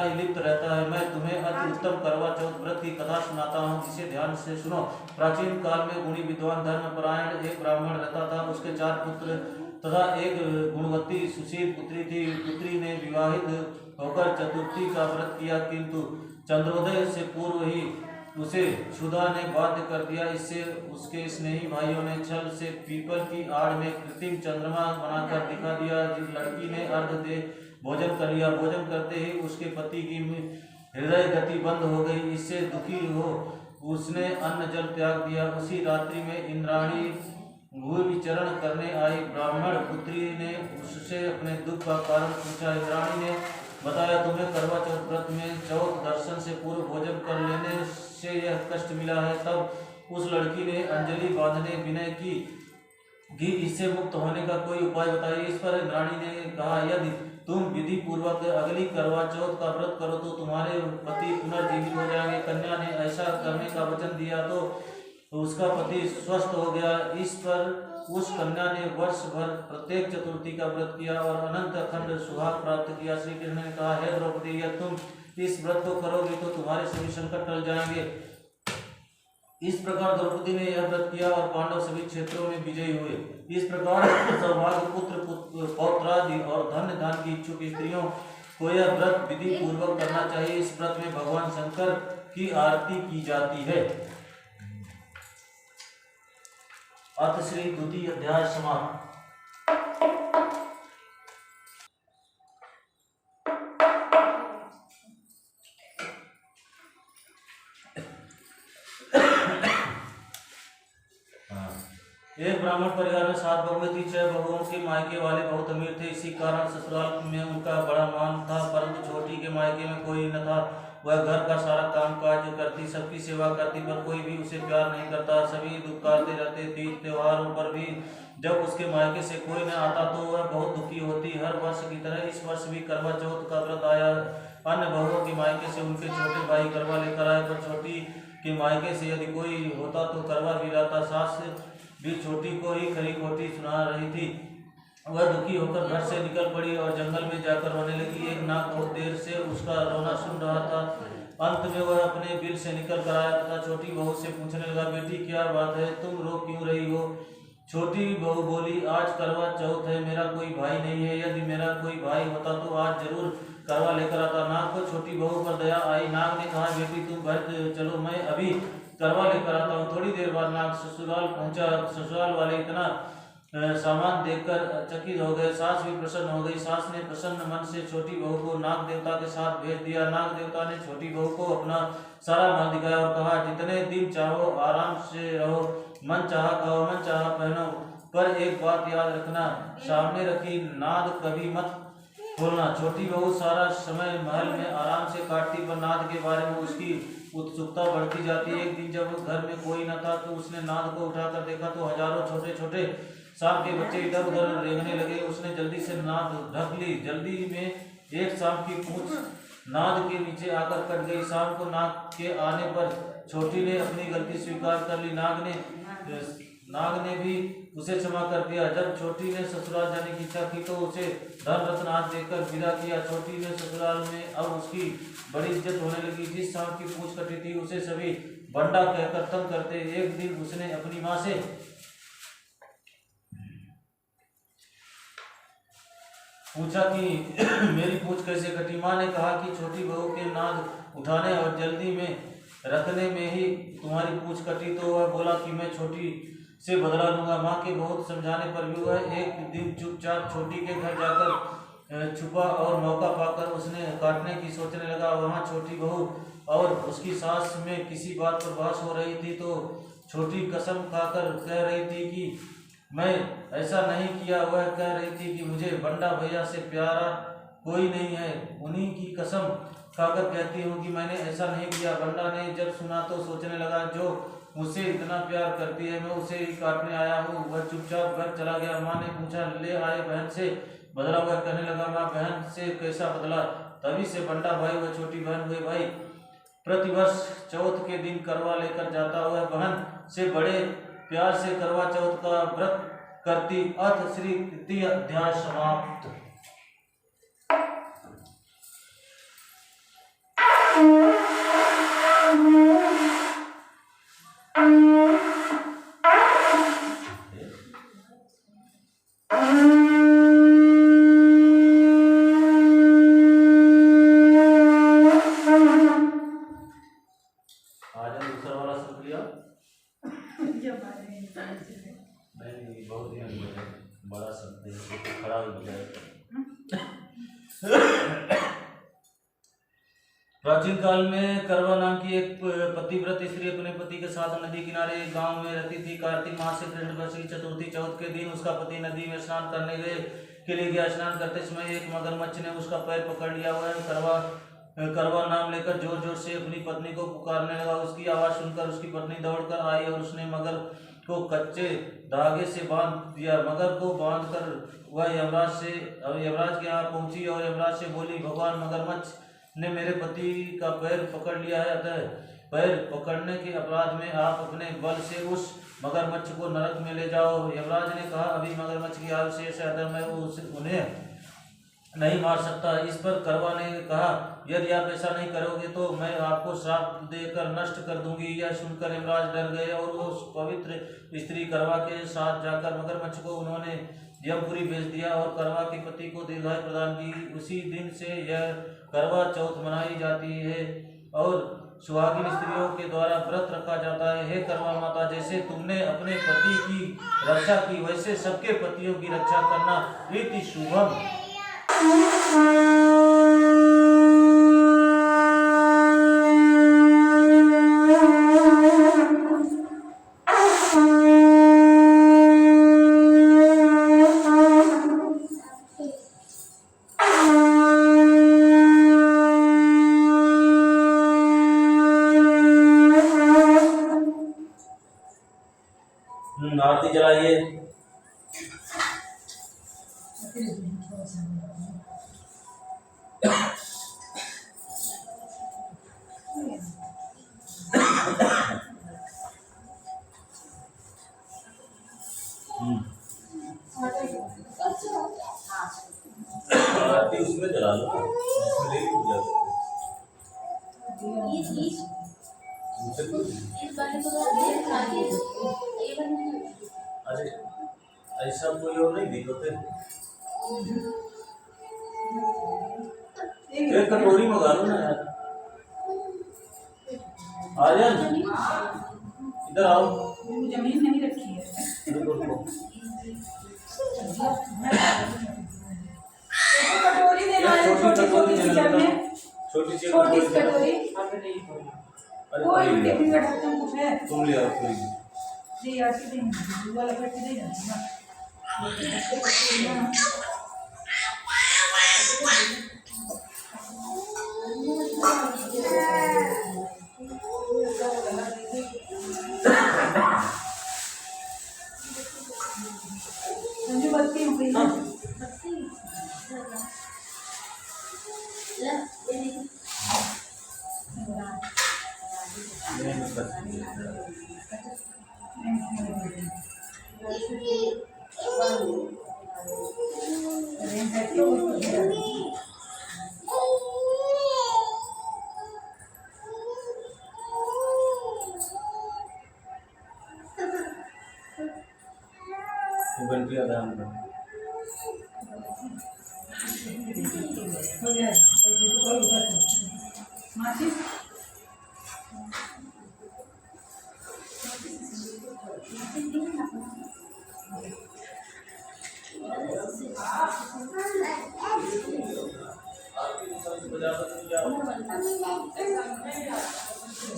ही लिप्त रहता है। मैं तुम्हें अति उत्तम करवा चौथ व्रत की कथा सुनाता हूँ, जिसे ध्यान से सुनो। प्राचीन काल में गुणी विद्वान धर्मपरायण एक ब्राह्मण रहता था। उसके 4 पुत्र तथा एक गुणवती सुशील पुत्री थी। पुत्री ने विवाहित होकर चतुर्थी का व्रत किया, किंतु चंद्रोदय से पूर्व ही उसे क्षुधा ने बाध्य कर दिया। इससे उसके स्नेही भाइयों ने छल से पीपल की आड़ में कृत्रिम चंद्रमा बनाकर दिखा दिया। जिस लड़की ने अर्घ दे भोजन कर लिया, भोजन करते ही उसके पति की हृदय गति बंद हो गई। इससे दुखी हो उसने अन्न जल त्याग दिया। उसी रात्रि में इंद्राणी भूमि विचरण करने आई। ब्राह्मण पुत्री ने उससे अपने दुख का कारण पूछा। इंद्राणी ने बताया, तुम्हें करवा चौथ व्रत में चौथ दर्शन से पूर्व भोजन कर लेने से यह कष्ट मिला है। तब उस लड़की ने अंजलि बांधने विनय की कि इससे मुक्त होने का कोई उपाय बताइए। इस पर इंद्राणी ने कहा, यदि तुम विधि पूर्वक अगली करवा चौथ का व्रत करो तो तुम्हारे पति पुनर्जीवित हो जाएंगे। कन्या ने ऐसा करने का वचन दिया तो उसका पति स्वस्थ हो गया। इस पर उस कन्या ने वर्ष भर प्रत्येक चतुर्थी का व्रत किया और अनंत अखंड सुहाग प्राप्त किया। श्री कृष्ण ने कहा, हे द्रौपदी, यदि तुम इस व्रत को करोगे तो तुम्हारे सभी संकट टल जाएंगे। इस प्रकार द्रौपदी ने यह व्रत किया और पांडव सभी क्षेत्रों में विजयी हुए। इस प्रकार सौभाग्य पुत्र पौत्रादि और धन्य धान की इच्छुक स्त्रियों को यह व्रत विधि पूर्वक करना चाहिए। इस व्रत में भगवान शंकर की आरती की जाती है। अथ श्री द्वितीय अध्याय समाप्त। एक ब्राह्मण परिवार में 7 बहुएं थी। 6 बहुओं के मायके वाले बहुत अमीर थे। इसी कारण ससुराल में उनका बड़ा मान था, परंतु छोटी के मायके में कोई न था। वह घर का सारा काम काज करती, सबकी सेवा करती, पर कोई भी उसे प्यार नहीं करता। सभी दुखकारते रहते। तीज त्योहारों पर भी जब उसके मायके से कोई न आता तो वह बहुत दुखी होती। हर वर्ष की तरह इस वर्ष भी करवा चौथ का व्रत आया। अन्य बहुओं के मायके से उनके छोटे भाई करवा लेकर आए, पर छोटी के मायके से यदि कोई होता तो करवा भी लाता। सास भी छोटी को ही खरी खोटी सुना रही थी। वह दुखी होकर घर से निकल पड़ी और जंगल में जाकर रोने लगी। एक नाग बहुत देर से उसका रोना सुन रहा था। अंत में वह अपने बिल से निकल कर आया तथा छोटी बहू से पूछने लगा, बेटी क्या बात है, तुम रो क्यों रही हो? छोटी बहू बोली, आज करवा चौथ है, मेरा कोई भाई नहीं है। यदि मेरा कोई भाई होता तो आज जरूर करवा लेकर आता। नाग को छोटी बहू पर दया आई। नाग ने कहा, बेटी तुम घर चलो, मैं अभी करवा लेकर आता हूँ। थोड़ी देर बाद नाग ससुराल पहुंचा। ससुराल वाले इतना सामान देखकर चकित हो गए। सास भी प्रसन्न हो गई। सास ने प्रसन्न मन से छोटी बहू को नाग देवता के साथ भेज दिया। नाग देवता ने छोटी बहू को अपना सारा माल दिखाया और कहा, जितने दिन चाहो आराम से रहो, मन चाहा खाओ, मन चाहा पहनो, पर एक बात याद रखना, सामने रखी नाद कभी मत खोलना। छोटी बहू सारा समय महल में आराम से काटती, पर नाद के बारे में उसकी उत्सुकता बढ़ती जाती। एक दिन जब घर में कोई न था तो उसने नाद को उठाकर देखा तो हजारों छोटे छोटे सांप के बच्चे इधर उधर रेंगने लगे। उसने जल्दी से नाद ढक ली। जल्दी में एक सांप की पूंछ नाद के नीचे आकर कट गई। सांप को नाग के आने पर छोटी ने अपनी गलती स्वीकार कर ली। नाग ने भी उसे क्षमा कर दिया। जब छोटी ने ससुराल जाने की इच्छा की तो उसे धन रत्न हाथ देकर विदा किया। छोटी ने ससुराल में अब उसकी बड़ी इज्जत होने लगी। जिस सांप की पूंछ कटी थी उसे सभी बंडा कहकर तंग करते। एक दिन उसने अपनी माँ से पूछा कि मेरी पूंछ कैसे कटी। माँ ने कहा कि छोटी बहू के नाद उठाने और जल्दी में रखने में ही तुम्हारी पूंछ कटी। तो वह बोला कि मैं छोटी से बदला लूंगा। माँ के बहुत समझाने पर भी वह एक दिन चुपचाप छोटी के घर जाकर छुपा और मौका पाकर उसने काटने की सोचने लगा। वहाँ छोटी बहू और उसकी सास में किसी बात पर बहस हो रही थी तो छोटी कसम खाकर कह रही थी कि मैं ऐसा नहीं किया। वह कह रही थी कि मुझे बंडा भैया से प्यारा कोई नहीं है। उन्हीं की कसम खाकर कहती हूँ कि मैंने ऐसा नहीं किया। बंडा ने जब सुना तो सोचने लगा, जो मुझसे इतना प्यार करती है मैं उसे ही काटने आया हूँ। वह चुपचाप घर चला गया। माँ ने पूछा, ले आए बहन से बदला? वह कहने लगा, माँ बहन से कैसा बदला? तभी से बंडा भाई व छोटी बहन हुए भाई प्रतिवर्ष चौथ के दिन करवा लेकर जाता। वह बहन से बड़े प्यार से करवा चौथ का व्रत करती। अथ श्री तृतीय अध्याय समाप्त। आज दूसरा वाला सुन लिया। नहीं बहुत ही बड़ा शब्द है, तो खड़ा हो जाएगा। प्राचीन काल में करवा नाम की एक पतिव्रत स्त्री अपने पति के साथ नदी किनारे एक गांव में रहती थी। कार्तिक मास से कृष्ण पक्ष की चतुर्थी चौथ के दिन उसका पति नदी में स्नान करने के लिए गया। स्नान करते समय एक मगरमच्छ ने उसका पैर पकड़ लिया। वह करवा नाम लेकर जोर जोर से अपनी पत्नी को पुकारने लगा। उसकी आवाज सुनकर उसकी पत्नी दौड़कर आई और उसने मगर को कच्चे धागे से बांध दिया। मगर को बांधकर वह यमराज के यहाँ पहुंची और यमराज से बोली, भगवान मगरमच्छ ने मेरे पति का पैर पकड़ लिया है, अतः पैर पकड़ने के अपराध में आप अपने बल से उस मगरमच्छ को नरक में ले जाओ। यमराज ने कहा, अभी मगरमच्छ की आयु शेष है, अतः मैं उन्हें नहीं मार सकता। इस पर करवा ने कहा, यदि आप ऐसा नहीं करोगे तो मैं आपको श्राप देकर नष्ट कर दूंगी। यह सुनकर यमराज डर गए और उस पवित्र स्त्री करवा के साथ जाकर मगरमच्छ को उन्होंने यमपुरी भेज दिया और करवा के पति को दीर्घायु प्रदान की। उसी दिन से यह करवा चौथ मनाई जाती है और सुहागिन स्त्रियों के द्वारा व्रत रखा जाता है। हे करवा माता, जैसे तुमने अपने पति की रक्षा की, वैसे सबके पतियों की रक्षा करना। प्रीति शुभम। आरती जलाइए। आरती उसमें जला लो, उसमें लेके पूजा करो। अरे ऐसा कोई और नहीं दिखते। एक कटोरी मंगा लो ना यार। आर्यन इधर आओ। जमीन नहीं रखी है। कटोरी देना है, छोटी सी कटोरी। कोई टिफिन का ढक्कन कुछ है? तुम ले आओ थोड़ी जी यार की नहीं वाला बैठ के नहीं जाती ना। संजू बत्ती हो गई है। घंटी आधान में हो गया माचिस।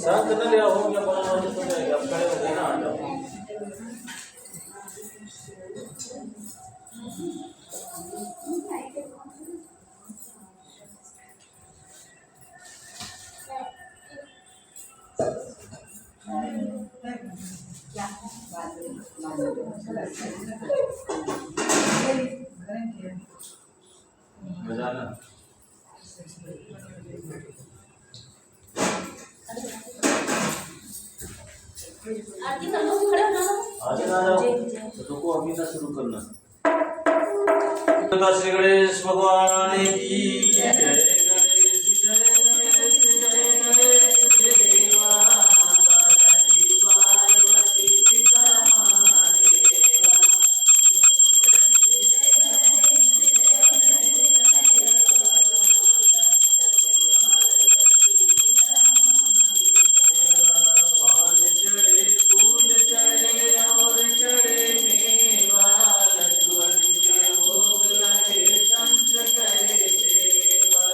साथ करना ले आओ या बना तो जाएगा। अब खड़े हो गए ना। आरती कर लो, खड़े हो जाओ। आगे ना जाओ, रुको अभी ना शुरू करना। श्री गणेश भगवान की जय। गणेश जय गणेश जय गणेश देवा माता की पार्वती पिता महादेवा। पान चढ़े फूल चढ़े और चढ़े मेवा लड्डुअन के भोग लगे संत करे सेवा।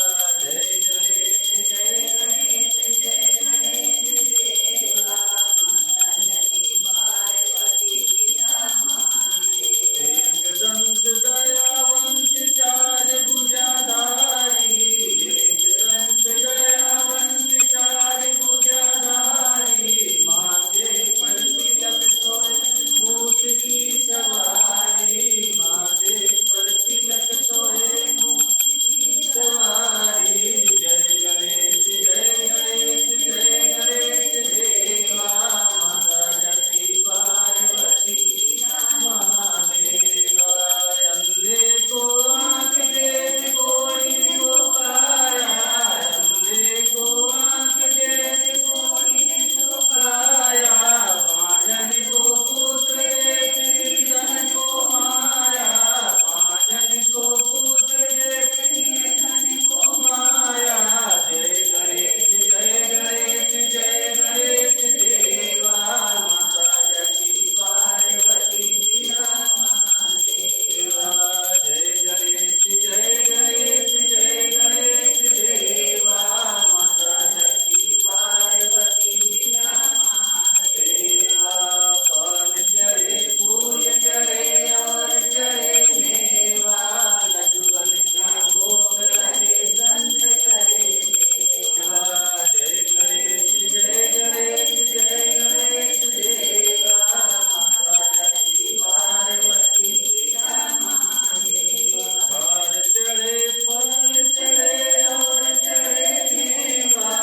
जय गणेश जय गणेश जय गणेश देवा माता की पार्वती पिता महादेवा। एक दंत दयावंत चार भुजाधारी, एक दंत दयावंत चार भुजाधारी, माथे पर तिलक सोए मूस की सवारी, माथे पर तिलक सोए मूस की सवारी। जय गणेश जय गणेश जय गणेश देवा माता की पार्वती महादेवा। अंधे को आँख दे कोई को काया, अंधे को आँख दे कोई को काया, पाजन को पुत्र दे धन को माया, पाजन को पुत्र दे धन को माया। जय गणेश जय गणेश जय गणेश देवा माता की पार्वती पिता महादेवा। जय गणेश जय गणेश जय गणेश देवा माता की पार्वती पिता महादेवा। पान चढ़े फूल चढ़े और चढ़े मेवा लड्डुअन के भोग लगे संत करे सेवा। जय गणेश जय गणेश जय गणेश देवा माता की पार्वती पिता महादेवा। हार चढ़े फल चढ़े और चढ़े मेवा,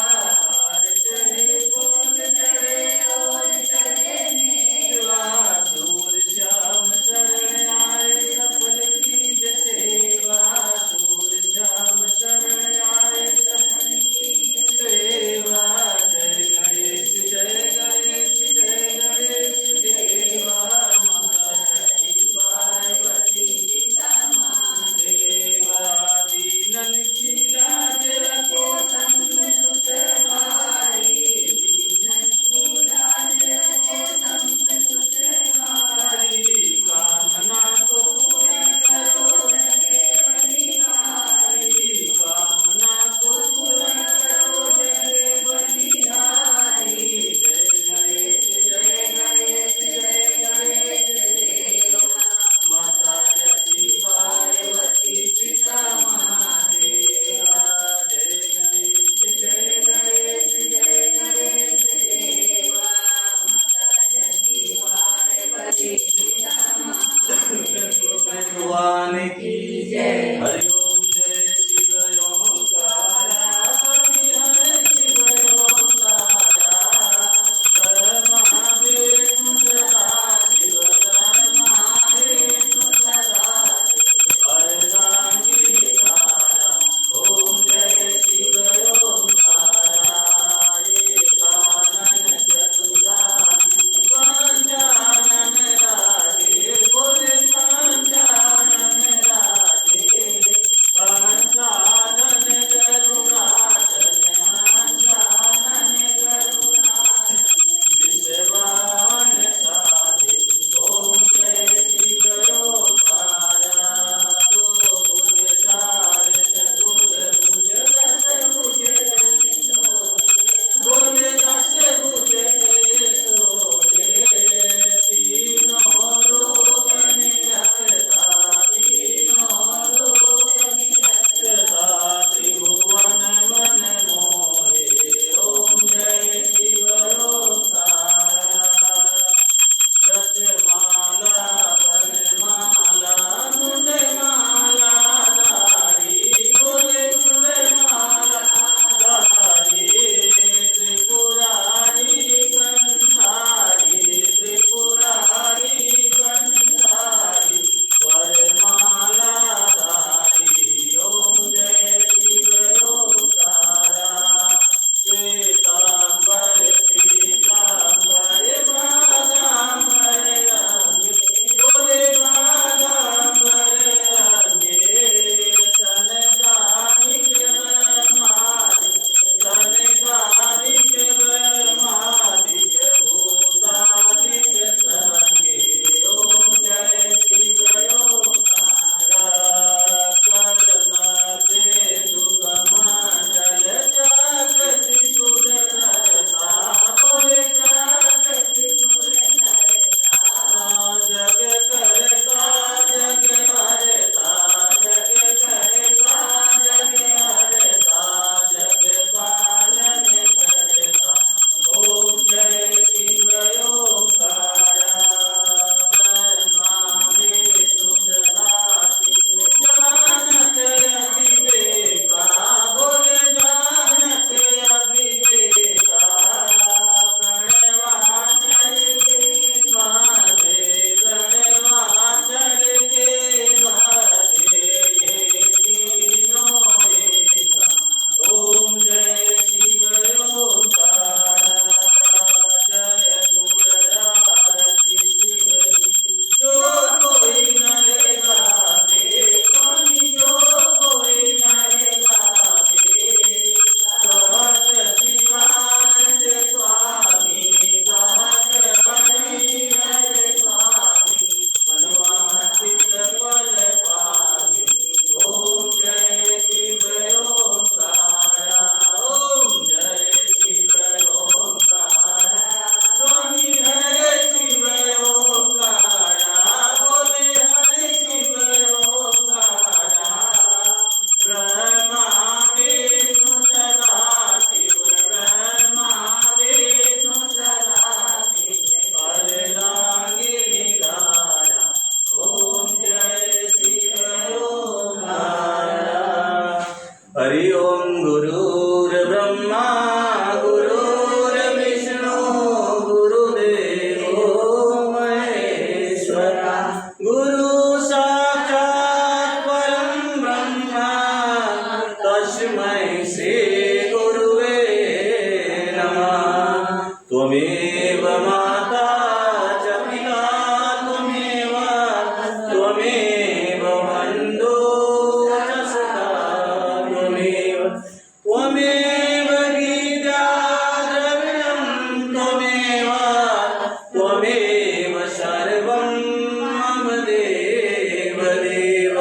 हार चढ़े फल चढ़े और चढ़े मेवा। सूर श्याम शरण आए सफल कीज सेवा, सूर श्याम शरण आए सफल कीज सेवा। जय गणेश जय गणेश जय गणेश देवा माता की पार्वती पिता महादेवा। दीनन की लाज रखो संग सुत हमारी, दीनन की लाज रखो संग सुत हमारी। कामना को पूरी करो जगे बलिहारी, कामना को पूरी करो जगे बलिहारी। जय गणेश जय गणेश जय गणेश देवा माता की पार्वती पिता महादेवा। जय गणेश जय गणेश जय गणेश देवा माता की पार्वती पिता महादेवा। भगवान की जय। हरि ओम जय शिव ओंकारा, हरि हरि शिव ओंकारा। हर महादेव सदा शिव, हर महादेव सदा शिव। हर रानी धारा ओम जय शिव ओंकारा। एकानन चतुरानन पंचानन राधे, बोले पंचानन राधे। ओम जय शिव ओंकार जय गुणरारति शिव जो कोई नरे गावे स्वामी जो कोई नरे गावे कहत शिवानंद स्वामी कहत हरिहर स्वामी मनवा चित्त फल पावे ओम जय शिव ओंकार ओम जय शिव ओंकार स्वामी हरे शिव ओंकार बोले हरे शिव ओंकार ब्रह्मा विष्णु सदा शिव ब्रह्मा विष्णु सदा शिव अर्धांगी निराला ओम जय शिव ओंकार हरि ओम गुरुर्ब्रह्मा गुरुर्विष्णु गुरुदेवो महेश्वरा गुरु साक्षात् परं ब्रह्म तस्मै श्री गुरुवे नमः त्वमेव माता च पिता त्वमेव बन्धो च सखा त्वमेव विद्या द्रविणं त्वमेव सर्वं मम देव देव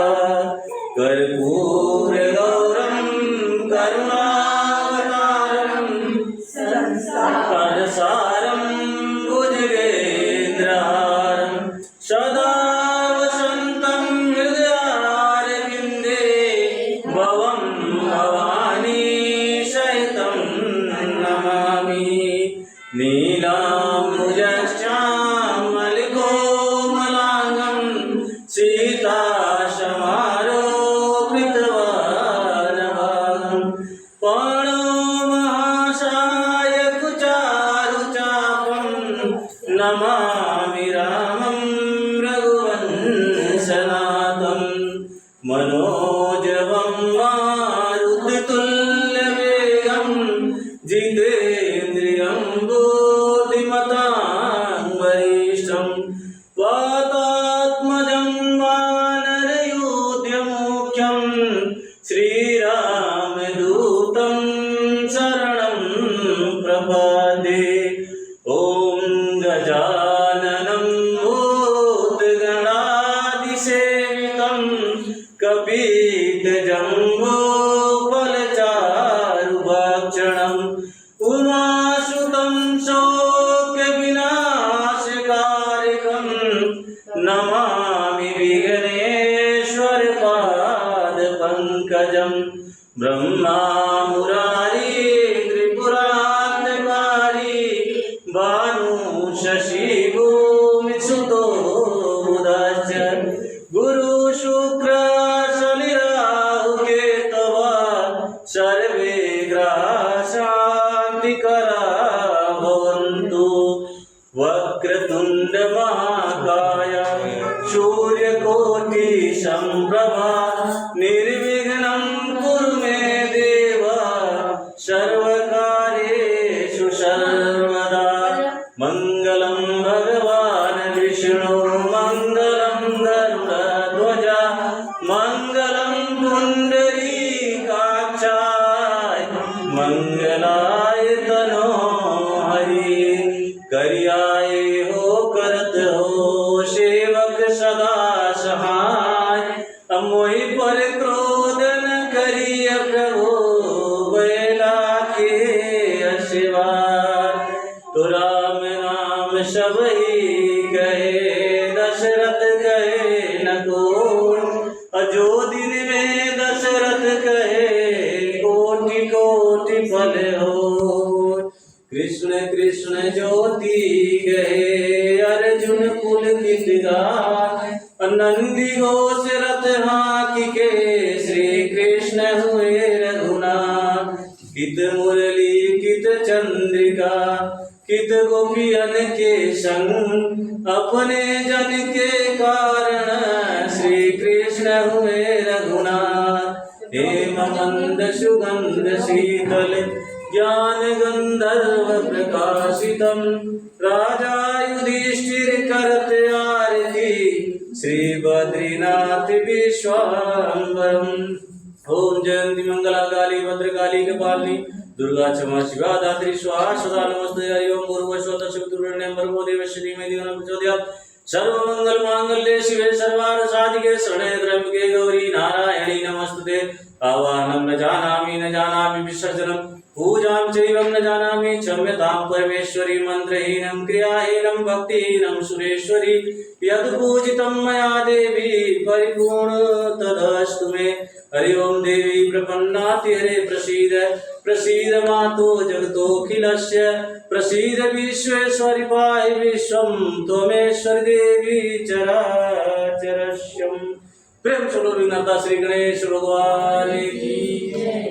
कर्पूरगौरं करुणावतारं संसारं भुजगेन्द्रहारं सदा वसन्तं हृदयारविन्दे भवं भवानी सहितं नमामि नीलाम्बुजश्यामलकोमलाङ्गं सीताशमारोपितवानभागं पाणो महाशाय कुचारुचापं नमामि रामं रघुवंशनाथं मनोजवं मारुततुल्यवेगं जितेन्द्रियं बुद्धिमतां वरिष्ठं वातात्मजं वानरयूथमुख्यं श्रीरामदूतं शरणं प्रपद्ये ॐ गजाननं भूतगणादिसेवितं कपितजम्बूफलचारुभक्षणम् उमासुतं शोकविनाशकारकं नमामि विघ्नेश्वरपादपङ्कजं ब्रह्मा मुरारी त्रिपुरान्तकारी भानुशशिभूमिसुतो बुधश्च गुरु शुक्र शनिराहुकेतवः सर्वे ग्रहाः शान्तिकरा भवन्तु वक्रतुण्ड महाकाय सूर्यकोटि सम्प्रभा निर्विघ्नं कुरु मे देव सर्वकार्येषु सर्वदा मङ्गलं भगवान् विष्णु मङ्गलं गरुडध्वज मङ्गलं पुण्डरीकाक्षाय मंगलाय तनो हरि करियाए हो करत हो सेवक सदा सहाय मोहि पर क्रोध न करिय प्रभु बैला के अशिवाय तो राम नाम सबही कहे दशरथ कहे न को अजो दिन में दशरथ कहे कोटि कोटि फल हो कृष्ण कृष्ण ज्योति गहे अर्जुन पुलकित गाय नंदी घोष रथ हाथी के श्री कृष्ण हुए रघुनाथ कित मुरली कित चंद्रिका कित गोपियन के संग अपने जन के कारण श्री कृष्ण हुए रघुनाथ हेम मंद सुगंध शीतल ज्ञान गंधर्व प्रकाशितम राजा युधिष्ठिर करत आरती श्री बद्रीनाथ विश्वाम्बरम। ओम जयंती मंगला काली भद्रकाली कपालिनी दुर्गा क्षमा शिवा दात्री स्वाहा सदा नमस्ते। हरि ओम भूर्भुवस्सुः तत्सवितुर्वरेण्यं भर्गो देवस्य धीमहि धियो न प्रचोदयात्। सर्वमंगल मांगल्ये शिवे सर्वार्थ साधिके शरणे त्र्यंबके गौरी नारायणी नमस्तुते। आवाहनं न जानामि विसर्जनं पूजां चैवं न जानामि क्षम्यतां परमेश्वरी। मंत्रहीनं क्रियाहीनं भक्तिहीनं सुरेश्वरी यद् पूजितं मया देवी परिपूर्ण तदस्तु मे। हरि ओम देवी प्रपन्नाति हरे प्रसीद प्रसीद मातो जगतोऽखिलस्य प्रसीद विश्वेश्वरि पाहि विश्वं त्वमेश्वरी देवी चराचरस्यम्। प्रेम सुनो विघ्नहर्ता श्री गणेश भगवान की,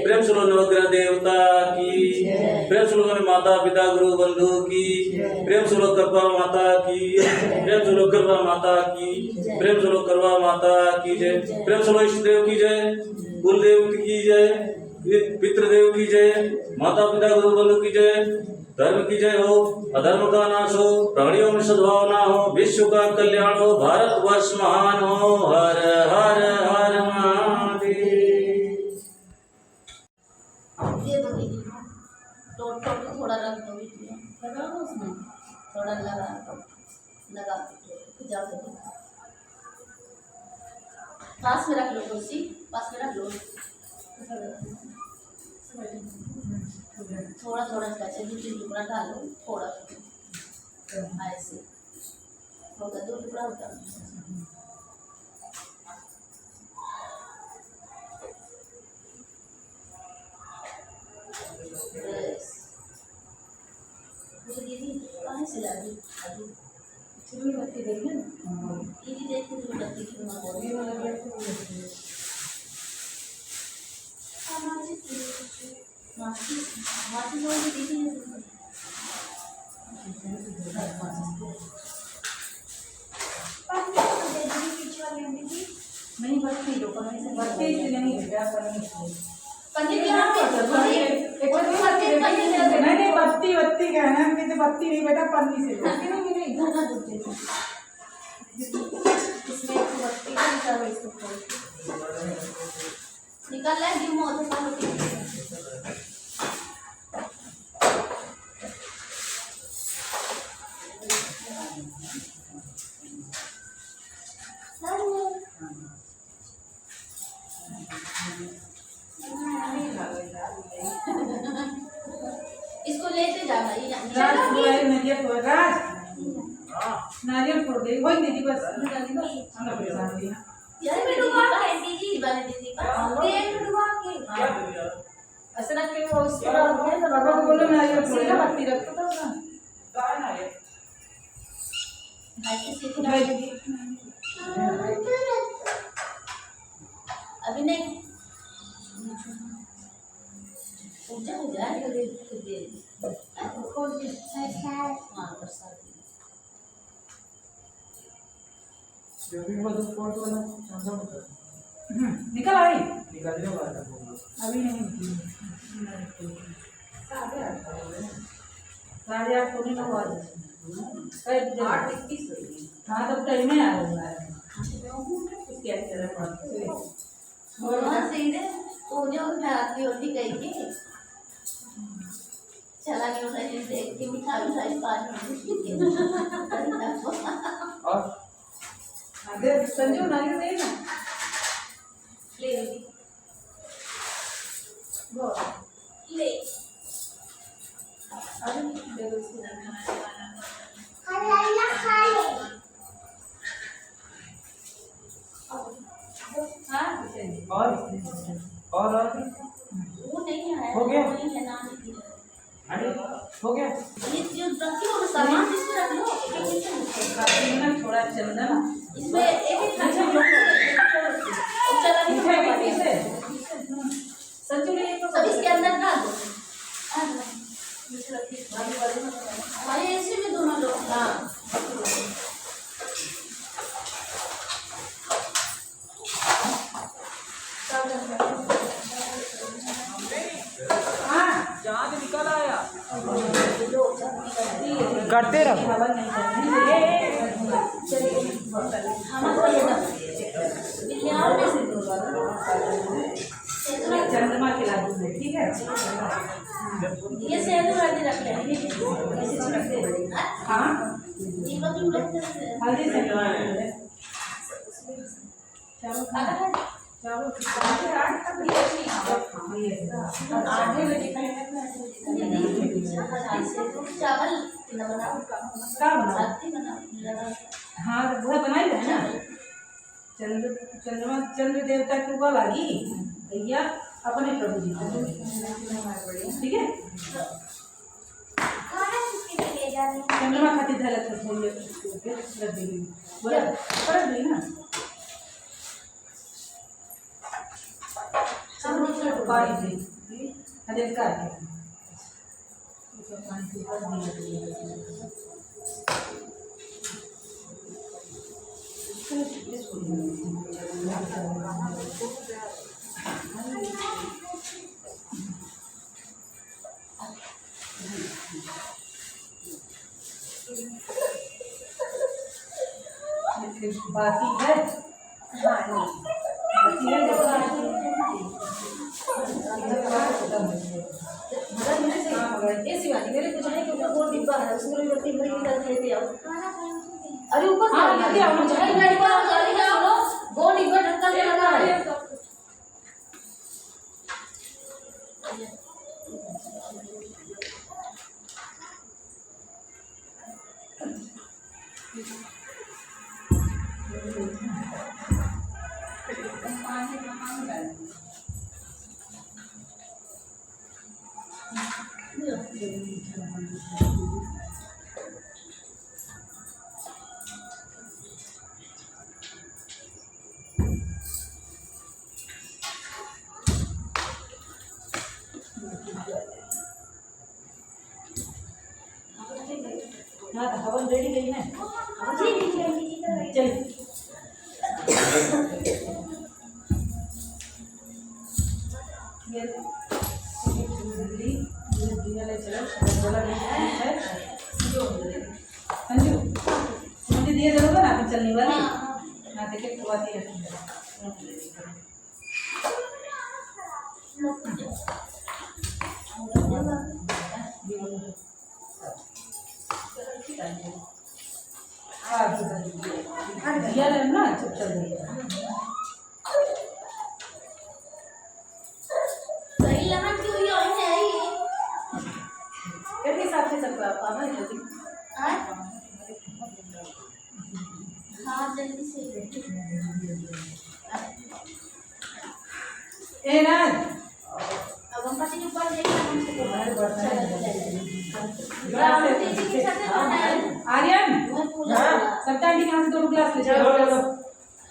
प्रेम सुनो नवग्रह देवता की, प्रेम सुनो माता पिता गुरु बंधु की, प्रेम सुनो करवा माता की, प्रेम सुनो करवा माता की, प्रेम सुनो करवा माता की जय। प्रेम सुनो इष्ट देव की जय, कुल देव की जय, पितृदेव की जय, माता पिता गुरु बंधु की जय। धर्म की जय हो, अधर्म का नाश हो, प्राणियों में सद्भावना हो, विश्व का कल्याण हो, भारत वर्ष महान हो। हर हर हर महादेव। ये दो दीदी टोट टोट के थोड़ा रख दो बीच में, लगा दो उसमें थोड़ा लगा जा दो। पास में रख लो कुर्सी, पास में रख लो। थोड़ा थोड़ा कैसे दो तीन टुकड़ा डालो, थोड़ा ऐसे होगा, दो टुकड़ा होता है। दीदी कहाँ से ला दी? दीदी बत्ती देखी ना, दीदी देखो तो बत्ती क्यों ना बोल रही मासी मासी लोग दीदी नहीं बत्ती दो, बत्ती नहीं पंडित यहाँ पे नहीं बत्ती बत्ती कहना है, कहते बत्ती नहीं बेटा पन्नी से लो। इधर ना दूसरे इसमें एक बत्ती का निकालो, इसको खोल निकाल ले दी मोह से काम होती है। इसको लेते जाना ये नारियल फोड़ दे वही दीदी बस। यार मैं डुबा के दीदी बने दीदी बस तेल में डुबा के ऐसा रख के वो इसको बाबा को बोलो नारियल फोड़ दे, बत्ती रख दो ना। ऐसे सीधी अभी नहीं पूजा हो जाए तो दे खोल दे हाँ प्रसाद निकल आई अभी नहीं साढ़े 8 होने का हुआ 8:21 हाँ तब टाइम में आ रहा है क्या तरह वहाँ से इधर पूजा उठाती होती कहीं की चला गया उधर से देख के मिठाई उठाई पानी और अरे संजू नारियल दे ना ले वो ले अरे दे दो इसको हाँ और वो नहीं है हो गया? नहीं है ना नहीं अरे हो गया ये जो रखी हो सामान इसमें रख लो एक थोड़ा चंदन इसमें एक अच्छा चला नहीं संजू ने सब इसके अंदर डाल दो हमारे ऐसे में दोनों लोग हाँ चाँद निकल आया। करते रहो। हवन नहीं करनी। चलिए खाना तो लेना बिहार में से चंद्रमा खिला दूँगी, ठीक है। ये सेंदूर हल्दी रख लेंगे ऐसे छिड़कते हैं। हाँ ये मतलब हल्दी से आधे बजे चावल हाँ वह बनाई है ना। चंद्र देवता की उगल आगी भैया अपने प्रभु जी ठीक है। चंद्रमा खातिर धरत बोला कर दी ना। पानी दी अरे कर बाकी है। हाँ बाकी है मेरे कुछ है कि वो डिब्बा है उसमें भी बत्ती भरी निकल लेते आओ। अरे ऊपर हाँ लेते आओ मुझे गाड़ी पर गाड़ी का सुनो वो डिब्बा ढक्कन से लगा है। हाँ हवन रेडी गई है। चल संजू मुझे दिए जरूर ना चलने वाली ना देखे खुआती है। ना चुप चल सही लहन की हुई और है ये कैसे हिसाब से सब पावा है जल्दी। हाँ जल्दी से ए राज अब हम पति के ऊपर देखना हमसे तो बाहर बढ़ता है आर्यन मैं पूजा करा। सबटा आंटी कहाँ से 2 ग्लास ले जाओ।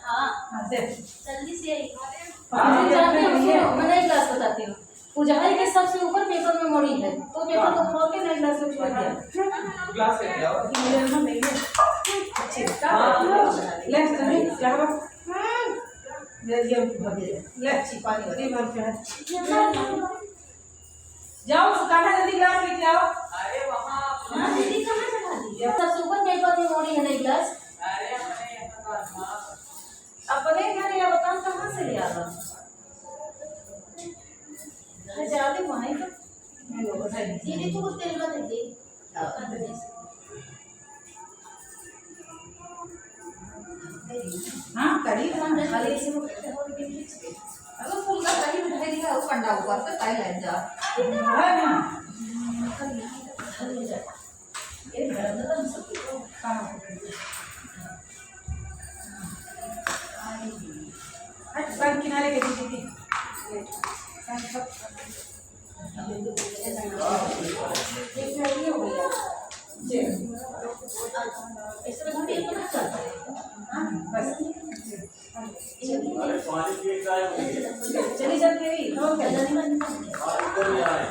हाँ हाँ से जल्दी से हाँ, जानते हो सुनो मैं नई क्लास बताती हूँ। पुजारी के सबसे ऊपर पेपर मेमोरी है तो पेपर को खोल के नई क्लास में छोड़ दिया। ग्लास लेके आओ। लेफ्ट में क्या हुआ लेफ्ट पानी वाली भर के जाओ सुखाना जल्दी ग्लास लेके आओ। अरे वहाँ हाँ दीदी कहाँ चला दी सबसे ऊपर पेपर मेमोरी है नई क्लास। अरे अपने यहाँ अपने घर या बताओ कहाँ से ले आ रहा जाते वहीं तो दीदी तो कुछ तेल में दे दे हाँ करी खाली से वो अगर फूल का कहीं मिठाई दिखा वो कंडा ऊपर से ताई लग जा है ना ये घर में तो सब हट किनारे के दीदी ऐसे में घंटे इतना चलता है। बस अरे पानी पिए का है चली जाती है हो क्या इधर ही आए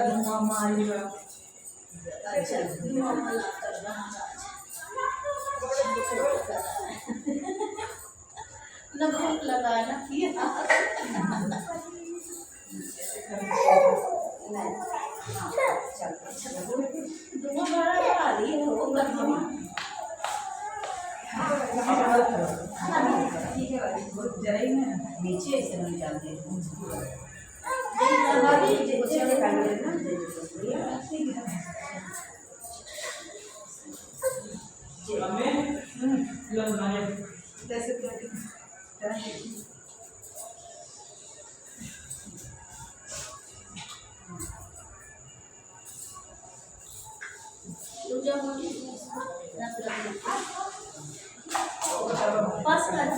धुआं मारेगा। अच्छा धुआं मारा कर रहा न भूख लगा न किया धुआं बड़ा आ रही है वो गर्मी नीचे ऐसे नहीं डालते पास कर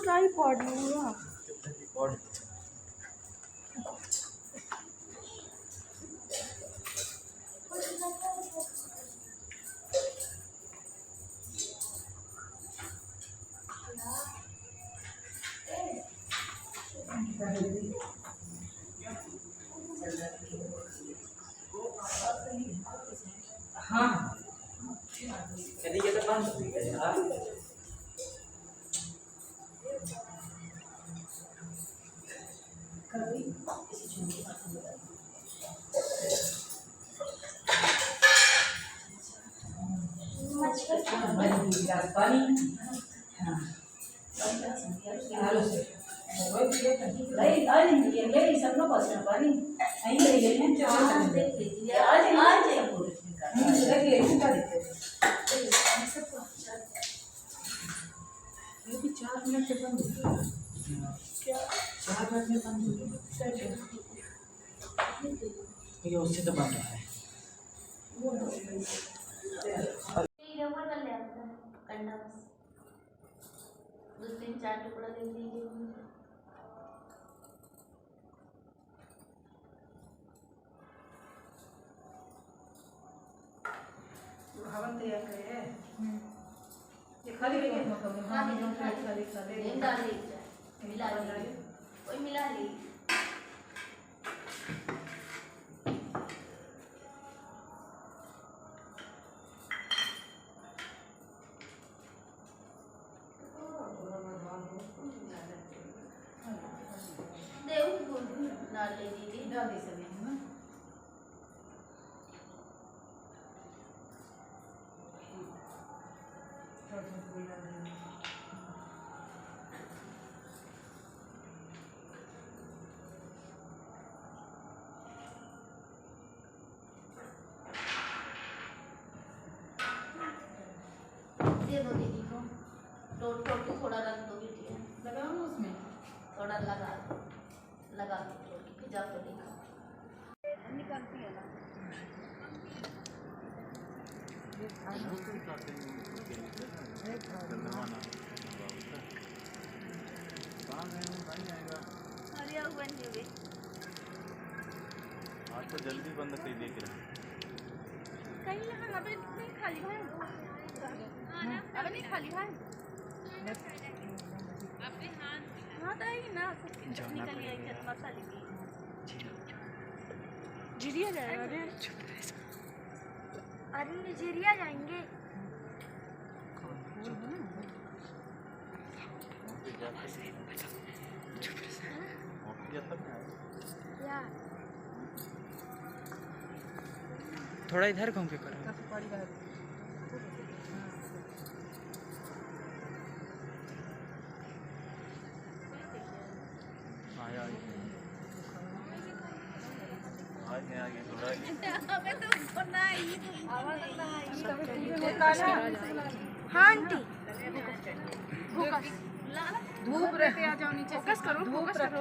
ट्राइपॉड हुआ हाँ यदि ये तो बंद हो गया यार ये उससे तो बन रहा है कंडा बस 2-3-4 टुकड़ा दे दीजिए हवन तैयार करे हैं ये खाली खाली डाल लीजिए मिला लीजिए कोई मिला लीजिए डाल ले दीजिए डाल दे सभी है ना दे दो दीदी को टोट टोट के थोड़ा रख दो बेटी लगाओ ना उसमें थोड़ा लगा के फिर जाकर देखो निकलती है ना आज तो जल्दी बंद कर दे के कहीं यहाँ अबे नहीं खाली भाई अबे नहीं खाली भाई हाँ तो ही ना निकल गई मसाले की जीरिया जाएगा अरे निजेरिया जाएंगे यार थोड़ा इधर घूम के करो। आगे थोड़ा अबे तो नहीं हाँ आंटी धूप रहते आ जाओ नीचे फोकस करो, फोकस करो।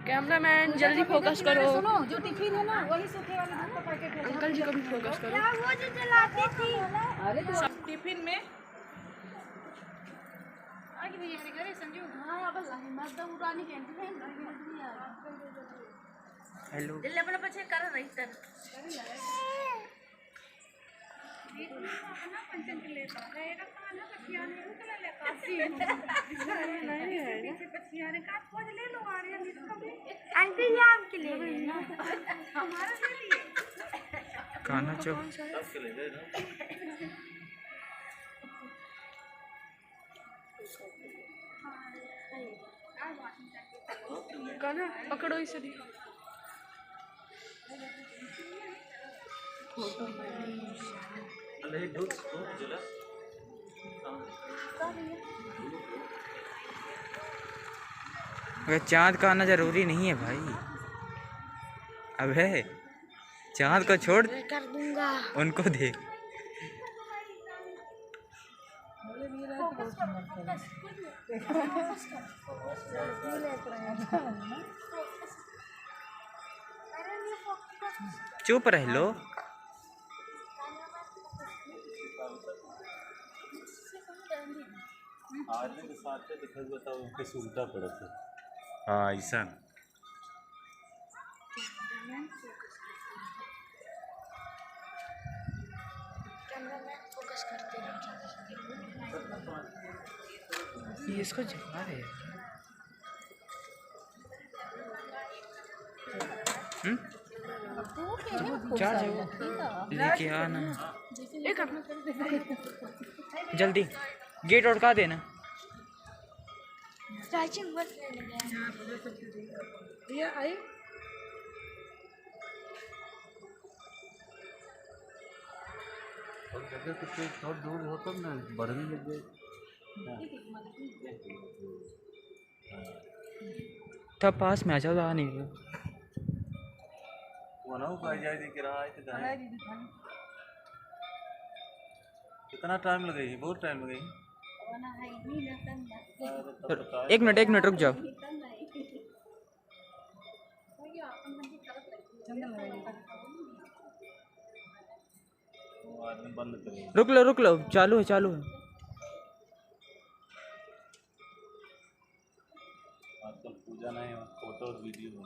कैमरामैन जल्दी फोकस करो सुनो जो टिफिन है ना वही सूखे वाले दूध का पैकेट है अंकल जी को भी फोकस करो। यार वो जो जलाती थी अरे तो टिफिन में आगे भैया मेरे घर है संजू हाँ अब अल्लाह हिम्मत तो उड़ानी कहती है हेलो दिल अपना पीछे कर रही तर आंटी ये आपके लिए हमारा ले लिए कान्हा चौक सबके ले ले ना गाना पकड़ो इसे दिखा। अरे धूप धूप जला अबे चाँद का आना जरूरी नहीं है भाई। अबे चाँद को छोड़ कर दूंगा उनको देख। चुप रह लो। आदमी के साथ से दिखाई बताओ उनके सुविधा पड़ा था हाँ ऐसा फोकस करते हैं ये इसको जमा रहे हैं। चार्ज है वो लेके आना जल्दी गेट उठका देना। चार्जिंग बस लेने गए ये आई और जगह तो कोई थोड़ा दूर हो तब ना बढ़ने लग गए तब पास में आ जाओ आ नहीं रहे। वनाऊ का जाए दिख रहा है तो कहाँ कितना टाइम लगेगी बहुत टाइम लगेगी एक मिनट रुक जाओ। वो आदमी बंद करेगा रुक लो चालू है आजकल पूजा नहीं है फोटो और वीडियो में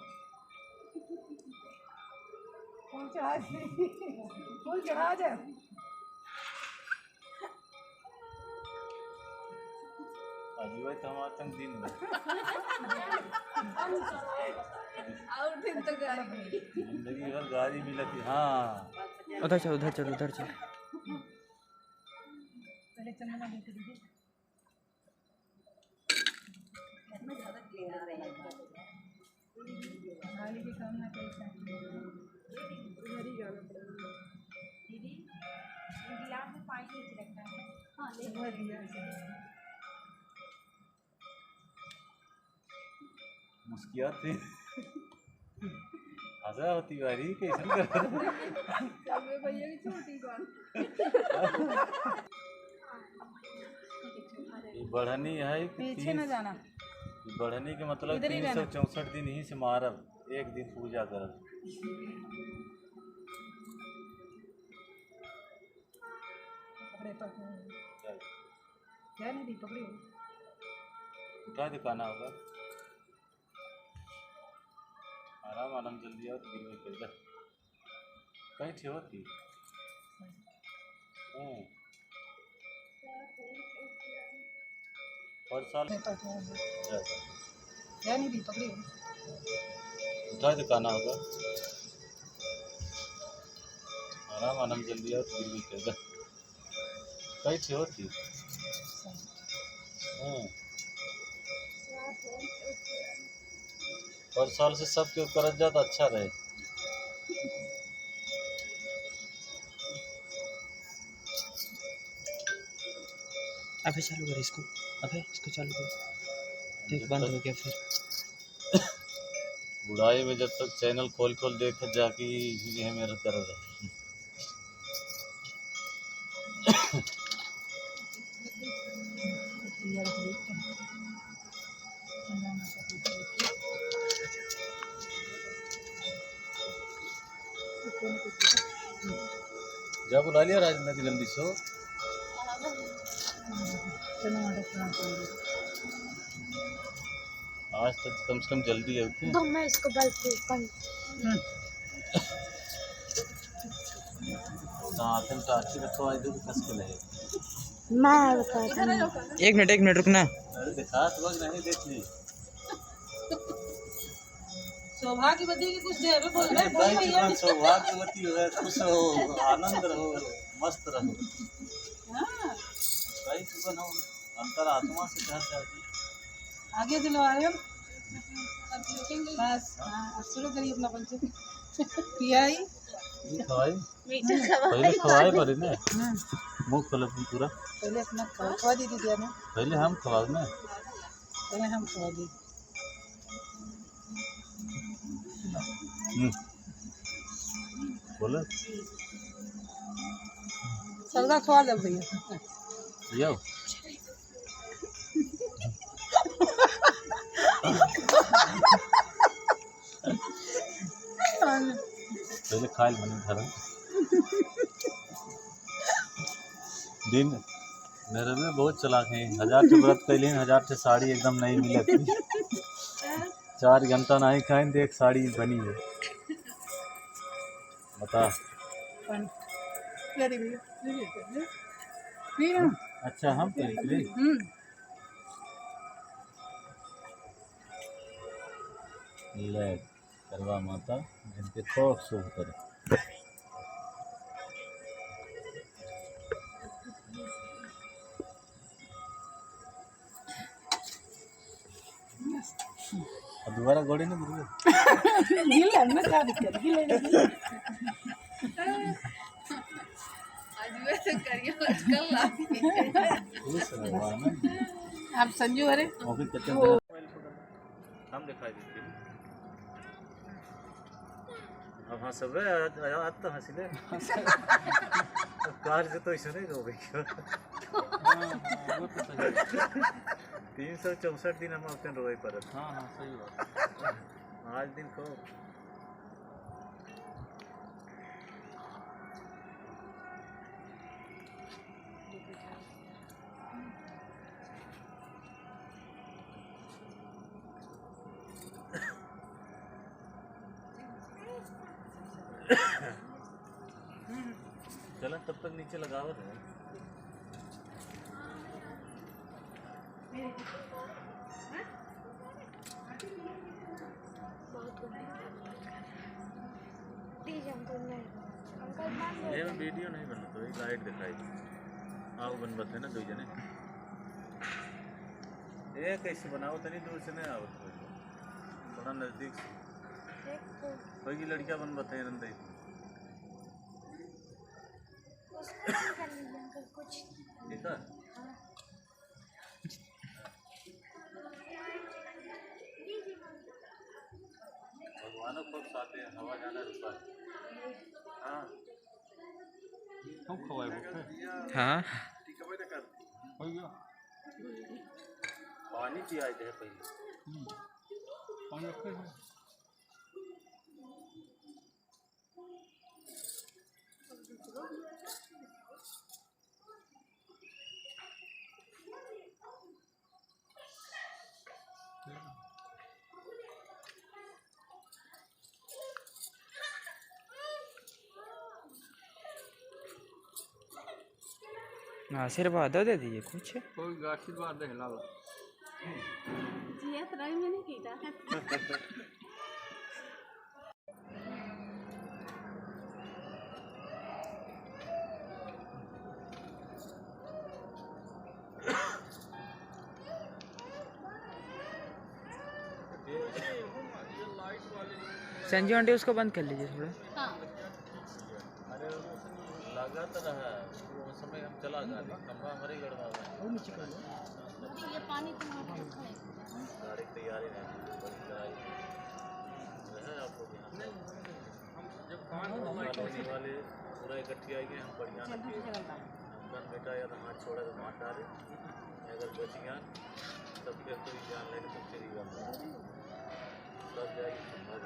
फूल चढ़ा जाए अजी भाई तो हमारा तंग दिन में और दिन तो गाड़ी जिंदगी भर गाड़ी मिला थी हाँ उधर चल पहले चंदना देख दीजिए गाड़ी के काम ना कैसा दीदी गिलास में पानी नीचे रखना है हाँ ले मुस्कियाते हंसा होती वारी कैसे कर भैया की छोटी बात ये बढ़नी है कि पीछे न जाना बढ़नी के मतलब इधर ही 364 दिन ही से मारब एक दिन पूजा करब पेपर क्या नहीं दी पकड़ी उठा दिखाना होगा। आराम आराम जल्दी आओ गिर में कर कहीं थी होती। और साल क्या नहीं दी पकड़ी उठा दिखाना होगा। आराम आराम जल्दी आओ गिर में कर कहीं थी होती। और साल से सब क्यों कर जाता अच्छा रहे। अबे चालू कर इसको, अबे इसको चालू कर। देख बंद हो गया फिर। बुढ़ाई में जब तक चैनल खोल खोल देख जाके ये मेरा कर रहा। जा बुला लिया राजेंद्र की जल्दी से। आज तक कम से कम जल्दी है उठे। तो मैं इसको आतन टाची रखो आज तो कस के लगे। मैं बताता हूँ। एक मिनट रुकना। अरे दिखा तो वक्त नहीं देखनी। सौभाग्यवती की कुछ दे बोल रहे भाई जीवन सौभाग्यवती हो खुश रहो आनंद रहो मस्त रहो। भाई जीवन हो अंतरात्मा से क्या चाहती। आगे दिलवाए हम बस। हाँ शुरू करिए अपना पंच पियाई खवाई पहले खवाए पर ने मुंह खोलो पूरा। पहले अपना खवा दी दीजिए ना। पहले हम खवाओ ना। पहले हम खवा दी। बोलो सबका खवा दो भैया। यो पहले खाल मनी धरा दिन मेरे में बहुत चलाक है। 1000 के व्रत कैली 1000 से साड़ी एकदम नहीं मिलती। 4 घंटा नहीं खाएं तो एक साड़ी बनी है। बता अच्छा हम पहले ले करवा माता जिनके खूब शुभ करे। दोबारा गोड़ी नहीं बुरी गिल ना क्या दिक्कत गिल आप संजू अरे हम दिखाई देते अब हाँ सब आज तो हंसले कार से तो ऐसा नहीं हो गई 364 दिन हम अपने रोए पर। हाँ हाँ सही बात। आज दिन को चला तब तक नीचे लगावत है। ये वीडियो नहीं बना तो लाइट दिखाई आओ बनबत है ना दो जने ये कैसे बनाओ तनी दूर से नहीं आवत थोड़ा नजदीक से कोई की लड़कियां बनबत है रंदे देखा भगवान खूब साथ है हवा जाना रुका। हाँ हम खवाए वो हाँ पानी पिया दे पहले पानी आशीर्वाद दे दीजिए कुछ। कोई आशीर्वाद दे हिला जिया तरह मैंने कीटा है। संजू आंटी उसको बंद कर लीजिए थोड़ा। हाँ अरे लगा तो रहा वो समय हम चला गए खंभा हमारे गड़वा हुआ है। अरे ये पानी तो वहाँ पर है। गाड़ी की तैयारी नहीं बड़ी कराई है आप लोग यहाँ कॉलोनी वाले पूरा इकट्ठे आएंगे हम बढ़िया गन बेटा या तो हाथ छोड़ा तो मार डाले अगर बच गया तब फिर कोई जान लेने तो चली गया सब जाएगी खंभा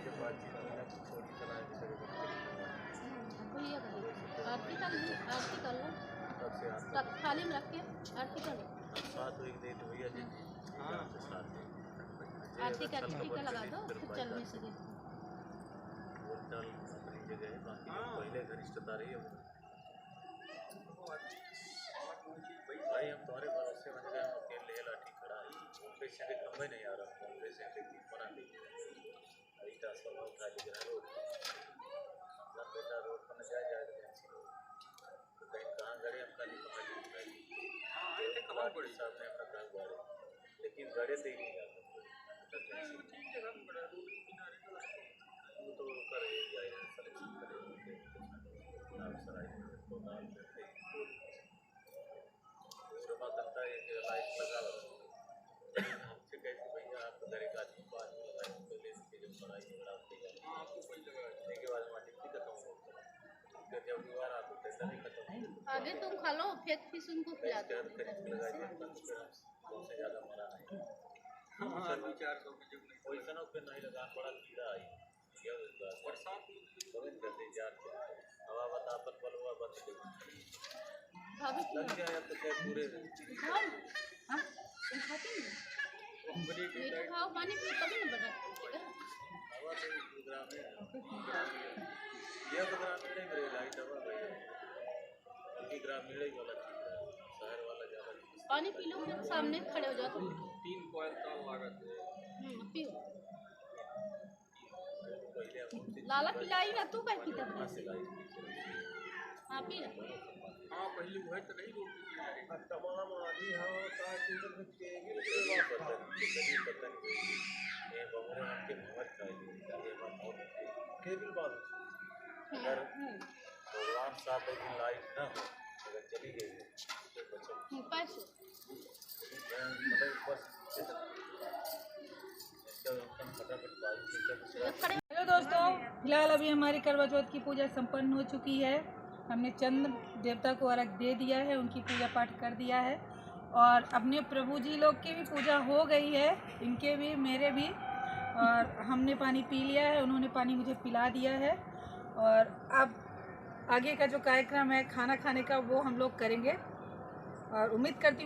के बातचीत छोटी चलाएंगे आरती कर लो तब से तब थाली में रख के आरती कर लो। साथ एक दे दो भैया जी आरती का टीका लगा दो फिर चलने से देखो। बोलचाल अपनी जगह है बाकी पहले घनिष्ठता रही है भाई हम तुम्हारे भरोसे बन गए हम अकेले लाठी खड़ा है पैसे के खंभे नहीं आ रहा पैसे के मना लीजिए ऐसा सब उठा लीजिए रोड जब बेटा रोड पर न जाए तो कहीं कहाँ गड़े हमका नहीं पता चलता सामने अपना घर गाड़े लेकिन गड़े से ही नहीं जाता वो तो कर सलेक्शन करेंगे करता है कि लाइट लगा हमसे कहते भैया आप घर एक आदमी को आदमी लगाए तो ले के जब पढ़ाई बड़ा के बाद माटी भी खत्म हो फिर जब दीवार आपको पैसा नहीं खत्म आगे तुम खा लो फेंक फिर उनको खिला दो। से ज़्यादा मरा नहीं पैसा ना फिर नहीं लगा बड़ा कीड़ा आई बरसात करते जाते हवा बतापत बलवा बच गई भाभी लग जाए अब तो क्या पूरे हाँ हाँ तुम खाती हो मीठा खाओ पानी पियो तभी ना बना हवा तो ग्राम में यह तो ग्राम में नहीं मेरे लाइट हवा भैया क्योंकि ग्राम में ही वाला ठीक है शहर वाला ज़्यादा पानी पी लो फिर सामने खड़े हो जाओ तुम 3 क्वाइंटल ताल लागत है पियो पहले लाला पिलाई ना तू कहीं पीता था से लाइट हाँ पी लो हाँ पहले वो है तो नहीं रोटी तमाम आदि हाँ का टिकट के ये बमरे हमके भंवर चाहिए ये बात और केबल बात अगर भगवान साहब एक दिन लाइट ना हो अगर चली गई तो बचो पैसे मतलब बस फटाफट हेलो दोस्तों, फिलहाल अभी हमारी करवा चौथ की पूजा संपन्न हो चुकी है। हमने चंद्र देवता को अर्घ दे दिया है, उनकी पूजा पाठ कर दिया है और अपने प्रभु जी लोग की भी पूजा हो गई है, इनके भी मेरे भी। और हमने पानी पी लिया है, उन्होंने पानी मुझे पिला दिया है और अब आगे का जो कार्यक्रम है खाना खाने का वो हम लोग करेंगे और उम्मीद करती